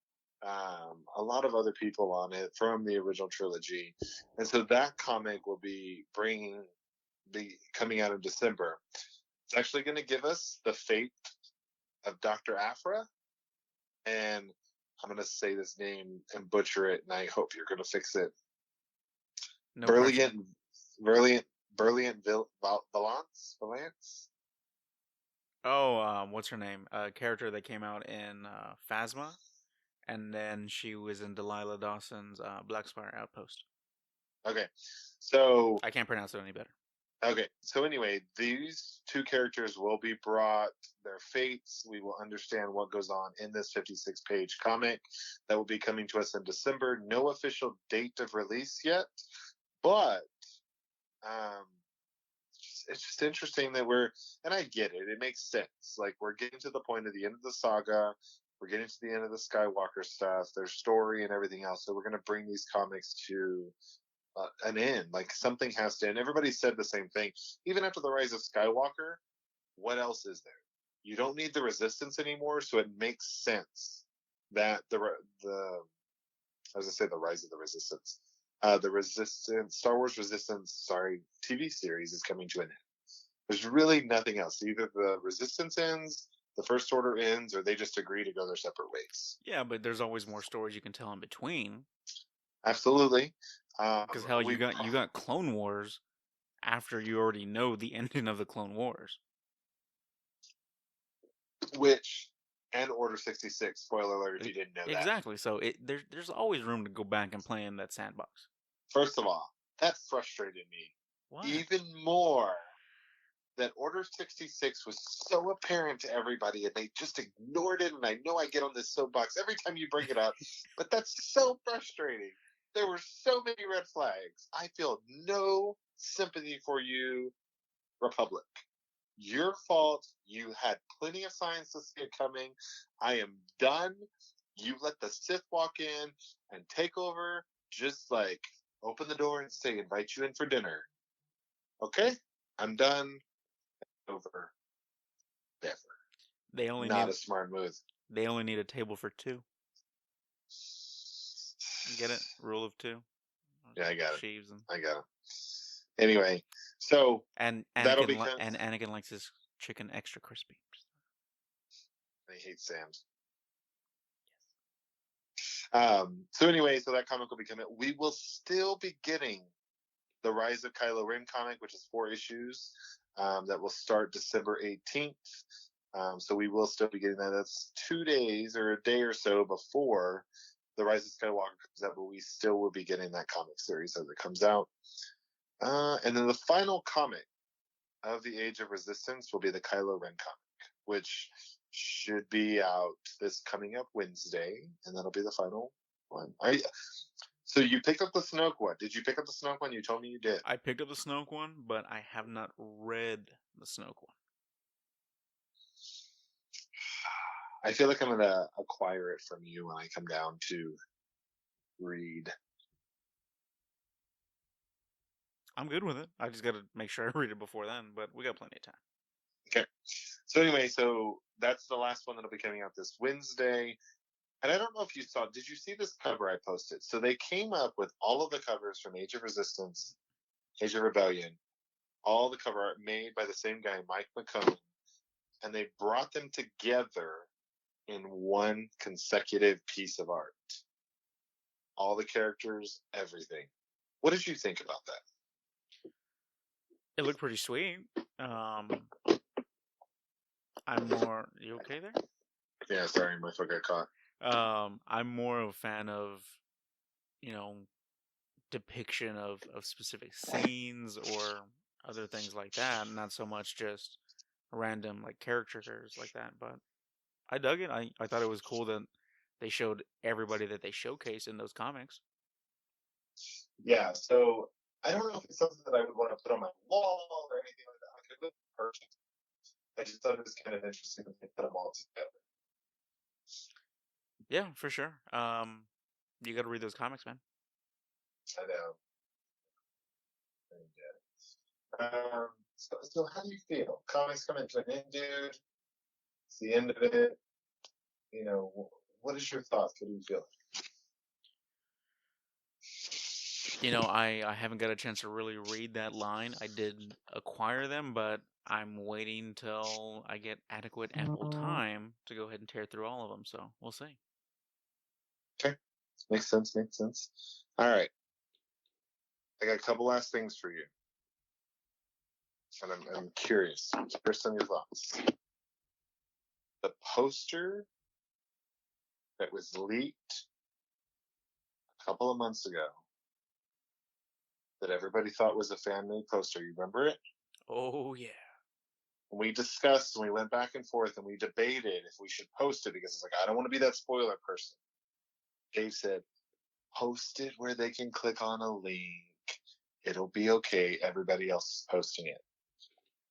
a lot of other people on it from the original trilogy. And so that comic will be coming out in December. It's actually going to give us the fate of Dr. Aphra, and I'm going to say this name and butcher it, and I hope you're going to fix it.
No
Brilliant Valance?
Oh, what's her name? A character that came out in Phasma, and then she was in Delilah Dawson's Black Spire Outpost.
Okay, so
I can't pronounce it any better.
Okay, so anyway, these two characters will be brought their fates. We will understand what goes on in this 56-page comic that will be coming to us in December. No official date of release yet, but it's just interesting that and I get it. It makes sense. Like, we're getting to the point of the end of the saga. We're getting to the end of the Skywalker stuff, their story and everything else. So we're going to bring these comics to an end. Like, something has to end. Everybody said the same thing. Even after the Rise of Skywalker, what else is there? You don't need the Resistance anymore, so it makes sense that the Rise of the Resistance. Star Wars Resistance, TV series is coming to an end. There's really nothing else. Either the Resistance ends, the First Order ends, or they just agree to go their separate ways.
Yeah, but there's always more stories you can tell in between.
Absolutely.
Because hell, you got Clone Wars after you already know the ending of the Clone Wars.
And Order 66. Spoiler alert if you didn't know that.
Exactly. So there's always room to go back and play in that sandbox.
First of all, that frustrated me.
What?
Even more that Order 66 was so apparent to everybody and they just ignored it. And I know I get on this soapbox every time you bring it up, but that's so frustrating. There were so many red flags. I feel no sympathy for you, Republic. Your fault. You had plenty of signs to see it coming. I am done. You let the Sith walk in and take over. Just like open the door and say, invite you in for dinner. Okay? I'm done. Over. Never. Not a smart move.
They only need a table for two. Get it? Rule of two.
Yeah, I got it.
Sheaves and...
I got it. Anyway, so
And
that'll
Anakin
become.
and Anakin likes his chicken extra crispy.
I hate Sam. So anyway, so that comic will be coming. We will still be getting the Rise of Kylo Ren comic, which is 4 issues, that will start December 18th. So we will still be getting that. That's 2 days or a day or so before the Rise of Skywalker comes out, but we still will be getting that comic series as it comes out. And then the final comic of the Age of Resistance will be the Kylo Ren comic, which should be out this coming up Wednesday, and that'll be the final one. So you picked up the Snoke one. Did you pick up the Snoke one? You told me you did.
I picked up the Snoke one, but I have not read the Snoke one.
I feel like I'm gonna acquire it from you when I come down to read.
I'm good with it. I just got to make sure I read it before then, but we got plenty of time.
Okay. So anyway, so that's the last one that'll be coming out this Wednesday. And I don't know if you saw, did you see this cover I posted? So they came up with all of the covers from Age of Resistance, Age of Rebellion, all the cover art made by the same guy, Mike McCone, and they brought them together in one consecutive piece of art. All the characters, everything. What did you think about that?
It looked pretty sweet. I'm more. You okay there?
Yeah, sorry, my foot got caught.
I'm more of a fan of, you know, depiction of specific scenes or other things like that. Not so much just random like caricatures like that. But I dug it. I thought it was cool that they showed everybody that they showcased in those comics.
Yeah, so I don't know if it's something that I would want to put on my wall or anything like that. I could look perfect. I just thought it was kind of interesting that they put them all together.
Yeah, for sure. You got to read those comics, man.
I know. So how do you feel? Comics coming to an end, dude. It's the end of it. You know, what is your thoughts? What do you feel?
You know, I haven't got a chance to really read that line. I did acquire them, but I'm waiting till I get adequate, ample time to go ahead and tear through all of them. So we'll see.
Okay, makes sense. Makes sense. All right, I got a couple last things for you, and I'm curious. Here's some of your thoughts. The poster that was leaked a couple of months ago that everybody thought was a fan-made poster. You remember it?
Oh yeah.
We discussed and we went back and forth and we debated if we should post it because it's like, I don't want to be that spoiler person. Dave said, post it where they can click on a link. It'll be okay. Everybody else is posting it.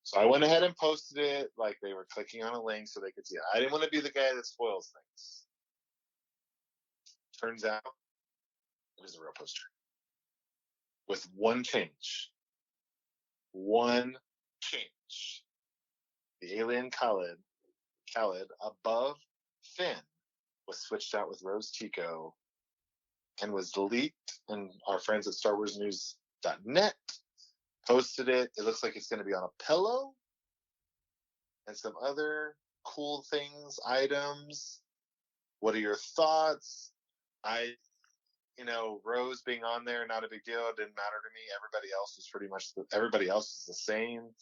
So I went ahead and posted it like they were clicking on a link so they could see it. I didn't want to be the guy that spoils things. Turns out it was a real poster. With one change. One change. The alien Khalid above Finn was switched out with Rose Tico and was leaked, and our friends at StarWarsNews.net posted it. It looks like it's going to be on a pillow and some other cool things, items. What are your thoughts? Rose being on there, not a big deal. It didn't matter to me. Everybody else is the same.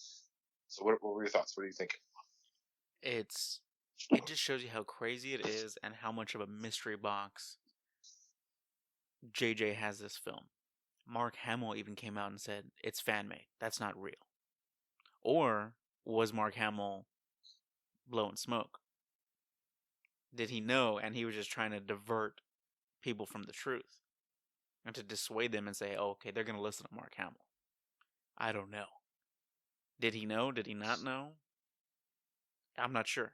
So what were your thoughts? What do you think?
It just shows you how crazy it is and how much of a mystery box JJ has this film. Mark Hamill even came out and said it's fan made. That's not real. Or was Mark Hamill blowing smoke? Did he know and he was just trying to divert people from the truth and to dissuade them and say, oh, okay, they're going to listen to Mark Hamill? I don't know. Did he know? Did he not know? I'm not sure.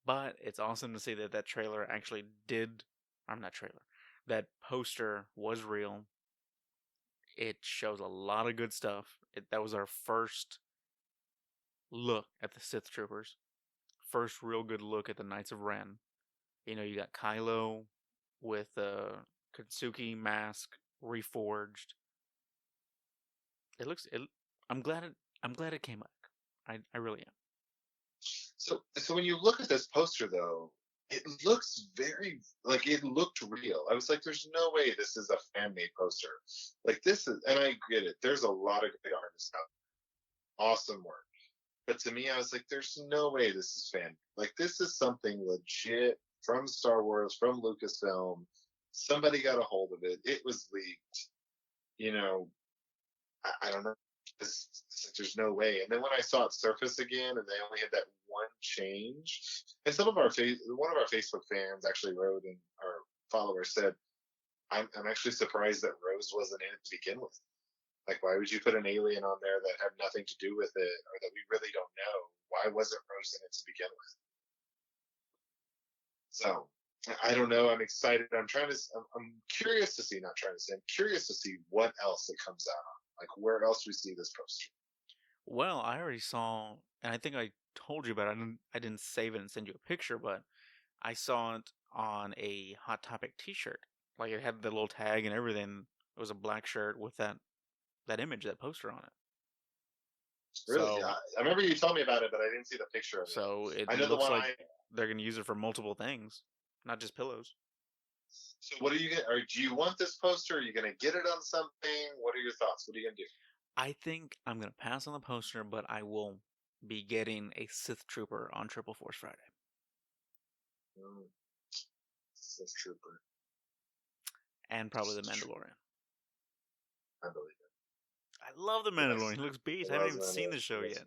But it's awesome to see that that trailer actually did. I'm not trailer. That poster was real. It shows a lot of good stuff. That was our first look at the Sith Troopers. First real good look at the Knights of Ren. You got Kylo with the Katsuki mask reforged. It looks. I'm glad it. I'm glad it came back. I really am.
So when you look at this poster, though, it looks very like it looked real. I was like, "There's no way this is a fan made poster." Like this is, and I get it. There's a lot of great artists out there. Awesome work. But to me, I was like, "There's no way this is fan. Like this is something legit from Star Wars, from Lucasfilm. Somebody got a hold of it. It was leaked. You know, I don't know. There's no way." And then when I saw it surface again, and they only had that one change, and one of our Facebook fans actually wrote, and our follower said, I'm actually surprised that Rose wasn't in it to begin with. Like, why would you put an alien on there that had nothing to do with it, or that we really don't know? Why wasn't Rose in it to begin with? So I don't know. I'm excited. I'm curious to see. Not trying to say. I'm curious to see what else it comes out on. Like where else we see this poster.
Well, I already saw, and I think I told you about it. I didn't save it and send you a picture, but I saw it on a Hot Topic T-shirt. Like it had the little tag and everything. It was a black shirt with that image, that poster on it.
Really?
So,
Yeah. I remember you told me about it, but I didn't see the picture of it.
so it
I know the
looks
one
like they're gonna use it for multiple things, not just pillows.
So what are you gonna? Or do you want this poster? Are you gonna get it on something? What are your thoughts? What are you gonna do?
I think I'm gonna pass on the poster, but I will be getting a Sith Trooper on Triple Force Friday,
Mm, Sith Trooper.
and probably the
Sith Trooper.
Mandalorian.
I believe it.
I love the Mandalorian. He looks beast. I haven't even seen the show yet.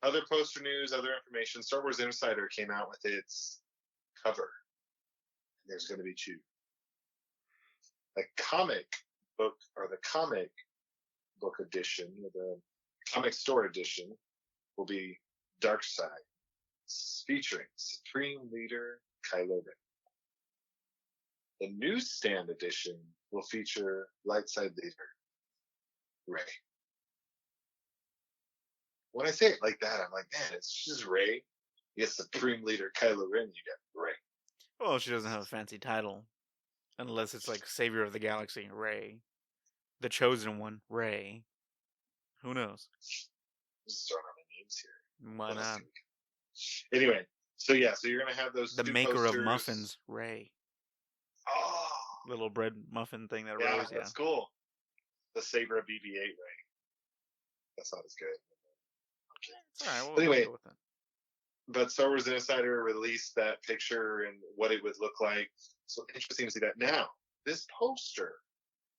Other poster news, other information. Star Wars Insider came out with its cover. There's going to be two. The comic book, or the comic book edition, or the comic store edition, will be Dark Side, featuring Supreme Leader Kylo Ren. The newsstand edition will feature Light Side Leader Rey. When I say it like that, I'm like, man, it's just Rey. You get Supreme Leader Kylo Ren, you get Rey.
Well, she doesn't have a fancy title, unless it's like Savior of the Galaxy, Rey, the Chosen One, Rey. Who knows?
Just throwing out my names here.
Why not?
Anyway, so you're gonna have those
The
two
maker
posters.
of muffins, Rey.
Oh,
Little bread muffin thing that
yeah,
Rose, yeah.
that's cool. The Saber of BB-8 Rey. That's not as good. Okay.
It's all right. We'll
anyway,
go with it.
But Star Wars Insider released that picture and what it would look like. So interesting to see that. Now, this poster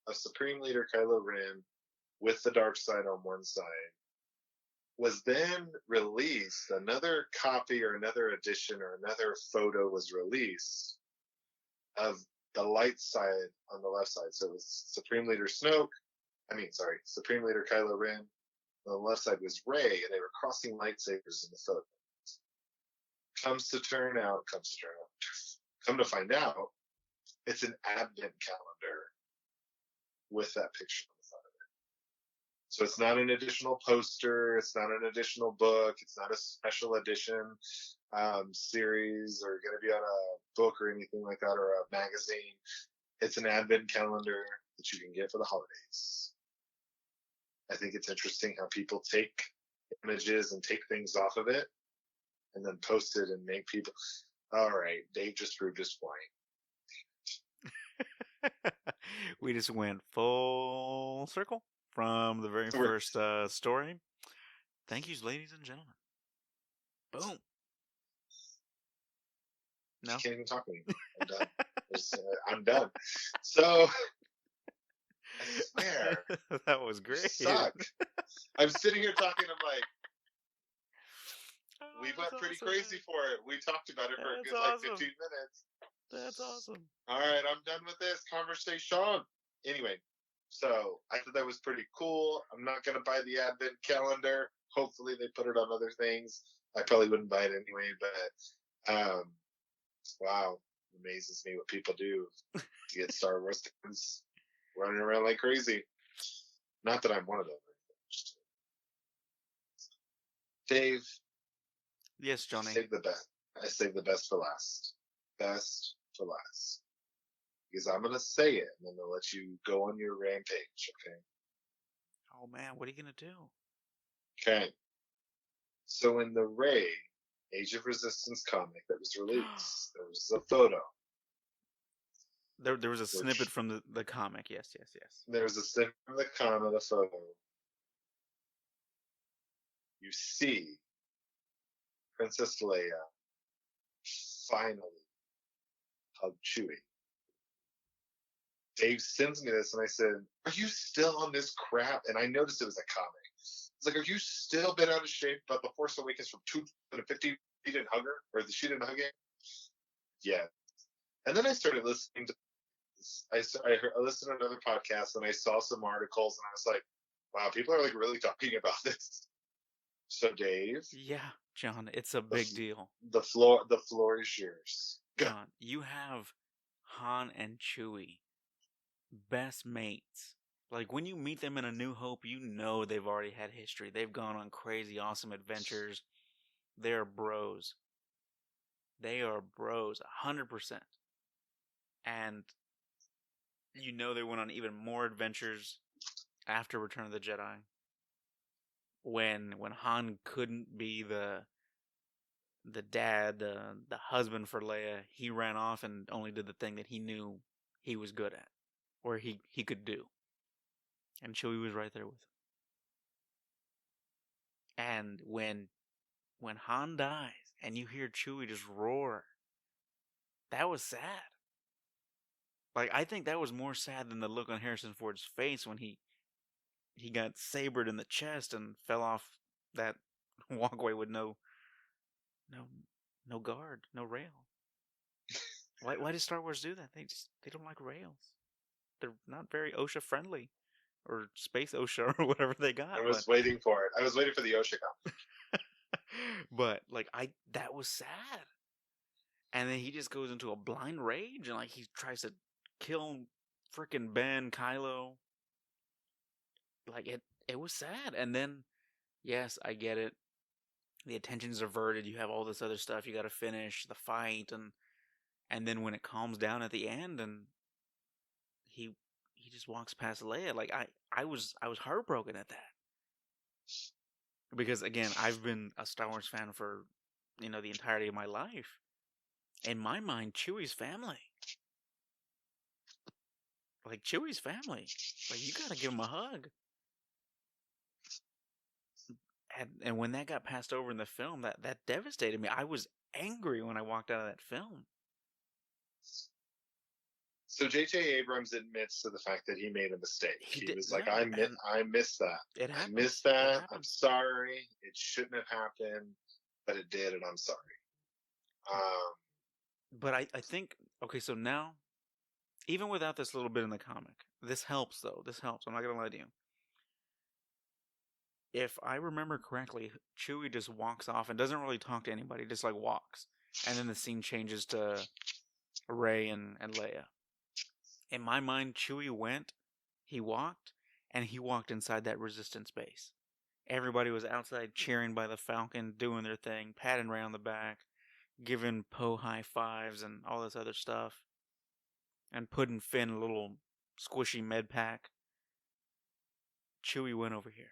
of Supreme Leader Kylo Ren with the dark side on one side was then released. Another copy or another edition or another photo was released of the light side on the left side. So it was Supreme Leader Supreme Leader Kylo Ren. On the left side was Rey, and they were crossing lightsabers in the photo. Come to find out, it's an advent calendar with that picture on the front of it. So it's not an additional poster, it's not an additional book, it's not a special edition series or going to be on a book or anything like that, or a magazine. It's an advent calendar that you can get for the holidays. I think it's interesting how people take images and take things off of it and then post it and make people, all right, Dave just proved his point.
We just went full circle from the very first story. Thank you, ladies and gentlemen. Boom. No?
I can't even talk anymore. I'm done. I'm done. So, I swear.
That was great.
Suck. I'm sitting here talking, I'm like, we went pretty crazy for it. We talked about it for a good 15 minutes.
That's awesome.
All right, I'm done with this conversation. Anyway, so I thought that was pretty cool. I'm not going to buy the advent calendar. Hopefully they put it on other things. I probably wouldn't buy it anyway, but wow, it amazes me what people do to get Star Wars things running around like crazy. Not that I'm one of them. Dave.
Yes, Johnny.
I saved the best for last. Best for last. because I'm gonna say it, and then I'll let you go on your rampage. Okay.
Oh man, what are you gonna do?
Okay. So in the Rey Age of Resistance comic that was released, there was a photo.
There was a snippet from the comic. Yes.
There was a snippet from the comic, the photo. You see Princess Leia finally hug Chewie. Dave sends me this, and I said, "Are you still on this crap?" And I noticed it was a comic. It's like, "Are you still been out of shape about the Force Awakens from 250? He didn't hug her, or she didn't hug him?" Yeah. And then I started listening to. I listened to another podcast, and I saw some articles, and I was like, "Wow, people are like really talking about this." So, Dave.
Yeah, John, it's a big deal.
The floor is yours.
John, you have Han and Chewie, best mates. Like, when you meet them in A New Hope, you know they've already had history. They've gone on crazy, awesome adventures. They're bros. They are bros, 100%. And you know they went on even more adventures after Return of the Jedi. When Han couldn't be the dad, the husband for Leia, he ran off and only did the thing that he knew he was good at, or he could do. And Chewie was right there with him. And when Han dies and you hear Chewie just roar, that was sad. Like, I think that was more sad than the look on Harrison Ford's face when he got sabered in the chest and fell off that walkway with no guard, no rail. Why does Star Wars do that? They don't like rails. They're not very OSHA friendly, or space OSHA, or whatever they got.
I was waiting for it. I was waiting for the OSHA comment.
But like, that was sad. And then he just goes into a blind rage, and like he tries to kill frickin' Ben, Kylo. Like, it was sad. And then, yes, I get it. The attention's averted. You have all this other stuff you got to finish, the fight, and then when it calms down at the end, and he just walks past Leia. Like, I was heartbroken at that, because again, I've been a Star Wars fan for the entirety of my life. In my mind, Chewie's family. Like, Chewie's family. Like, you gotta give him a hug. And when that got passed over in the film, that devastated me. I was angry when I walked out of that film.
So J.J. Abrams admits to the fact that he made a mistake. He was like,
no,
I missed that.
It happened.
I missed that. I'm sorry. It shouldn't have happened, but it did, and I'm sorry.
But I think, okay, so now, even without this little bit in the comic, this helps, though. This helps. I'm not going to lie to you. If I remember correctly, Chewie just walks off and doesn't really talk to anybody, just like walks. And then the scene changes to Rey and Leia. In my mind, Chewie went, he walked inside that resistance base. Everybody was outside cheering by the Falcon, doing their thing, patting Rey on the back, giving Poe high fives and all this other stuff, and putting Finn a little squishy med pack. Chewie went over here,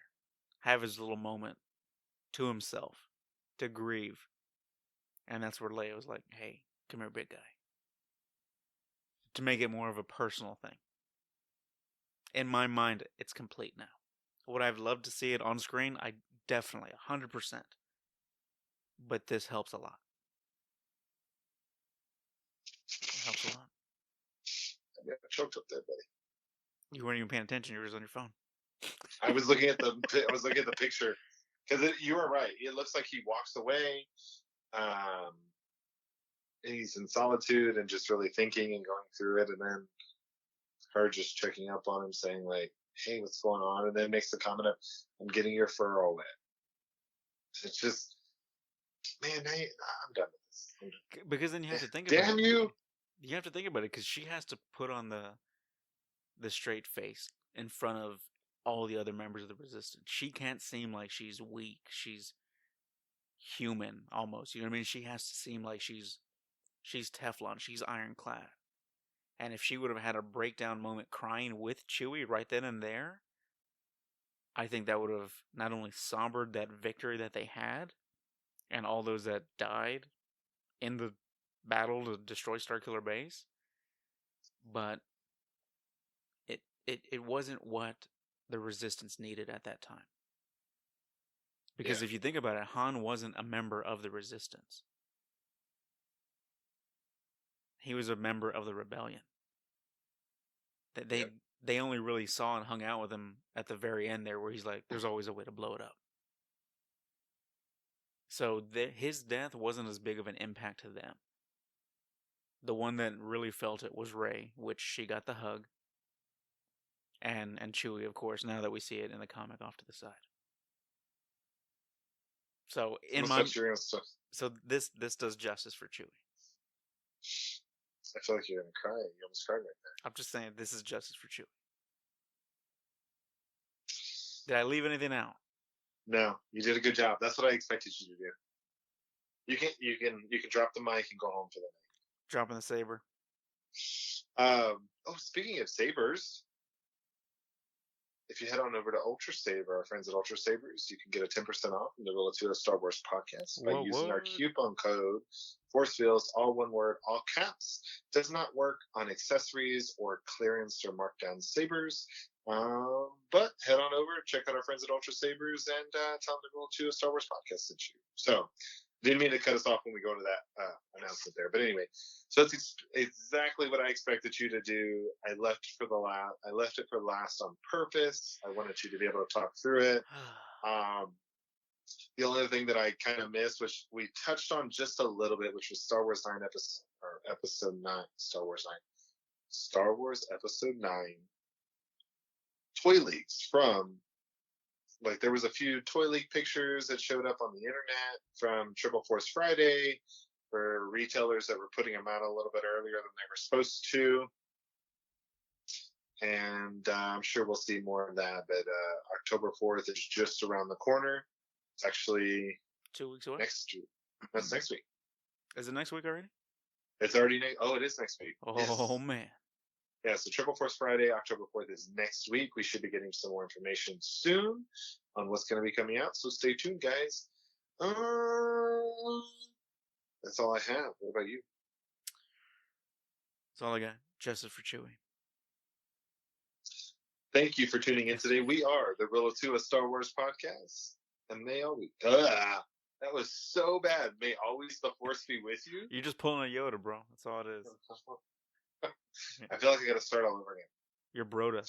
have his little moment to himself, to grieve. And that's where Leia was like, hey, come here, big guy. To make it more of a personal thing. In my mind, it's complete now. Would I have loved to see it on screen? I definitely, 100%. But this helps a lot. It helps a lot.
I choked up there, buddy.
You weren't even paying attention. You were just on your phone.
I was looking at the picture, because you were right. It looks like he walks away. He's in solitude and just really thinking and going through it, and then her just checking up on him, saying like, "Hey, what's going on?" And then makes the comment of, "I'm getting your fur all wet." It's just, man, I'm done with this.
Because then you have to think about it.
Damn you!
You have to think about it, because she has to put on the straight face in front of all the other members of the Resistance. She can't seem like she's weak. She's human, almost. You know what I mean? She has to seem like she's Teflon. She's ironclad. And if she would have had a breakdown moment crying with Chewie right then and there, I think that would have not only sombered that victory that they had and all those that died in the battle to destroy Starkiller Base, but it wasn't what the Resistance needed at that time. Because if you think about it, Han wasn't a member of the Resistance. He was a member of the Rebellion. They only really saw and hung out with him at the very end there, where he's like, there's always a way to blow it up. So his death wasn't as big of an impact to them. The one that really felt it was Rey, which she got the hug. And Chewie, of course, now that we see it in the comic off to the side. So so this does justice for Chewie.
I feel like you're gonna cry. You almost cried right there.
I'm just saying this is justice for Chewie. Did I leave anything out?
No, you did a good job. That's what I expected you to do. You can drop the mic and go home for the night.
Dropping the saber.
Speaking of sabers, if you head on over to Ultra Saber, our friends at Ultra Sabers, you can get a 10% off in the Rule of Two Star Wars podcast by using our coupon code ForceFeels, all one word, all caps. Does not work on accessories or clearance or markdown sabers. But head on over, check out our friends at Ultra Sabers, and tell them the Rule of Two Star Wars podcast sent you. So, didn't mean to cut us off when we go to that announcement there, but anyway, so it's exactly what I expected you to do. I left it for last on purpose. I wanted you to be able to talk through it. The only thing that I kind of missed, which we touched on just a little bit, which was Star Wars Episode 9, Star Wars Episode 9 toy leaks from. Like, there was a few toy leak pictures that showed up on the internet from Triple Force Friday for retailers that were putting them out a little bit earlier than they were supposed to. And I'm sure we'll see more of that. But October 4th is just around the corner. It's actually
2 weeks away.
That's next week.
Is it next week already?
It's already it is next week.
Oh,
yes.
Man.
Yeah, so Triple Force Friday, October 4th is next week. We should be getting some more information soon on what's going to be coming out. So stay tuned, guys. That's all I have. What about you?
That's all I got. Justice for Chewie.
Thank you for tuning in today. We are the Rule of Two, a Star Wars podcast. And may always... that was so bad. May always the Force be with you.
You're just pulling a Yoda, bro. That's all it is.
I feel like I got to start all over again.
You're Broda.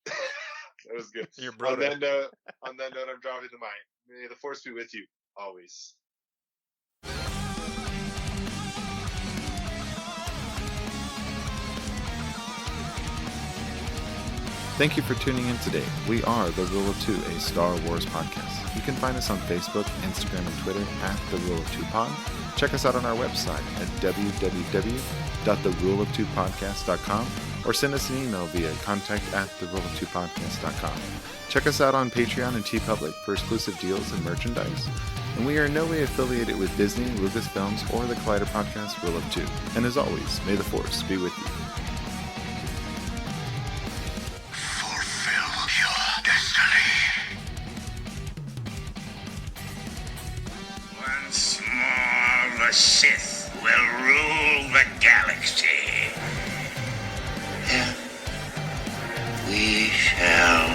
That was good.
You're Broda.
On that note, I'm dropping the mic. May the Force be with you always.
Thank you for tuning in today. We are The Rule of Two, a Star Wars podcast. You can find us on Facebook, Instagram, and Twitter at The Rule of Two Pod. Check us out on our website at www.theruleoftwopodcast.com or send us an email via contact@theruleoftwopodcast.com. Check us out on Patreon and TeePublic for exclusive deals and merchandise. And we are in no way affiliated with Disney, Lucasfilms, or the Collider podcast Rule of Two. And as always, may the Force be with you.
Fulfill your destiny. Once more, the Sith will rule the galaxy. Yeah, we shall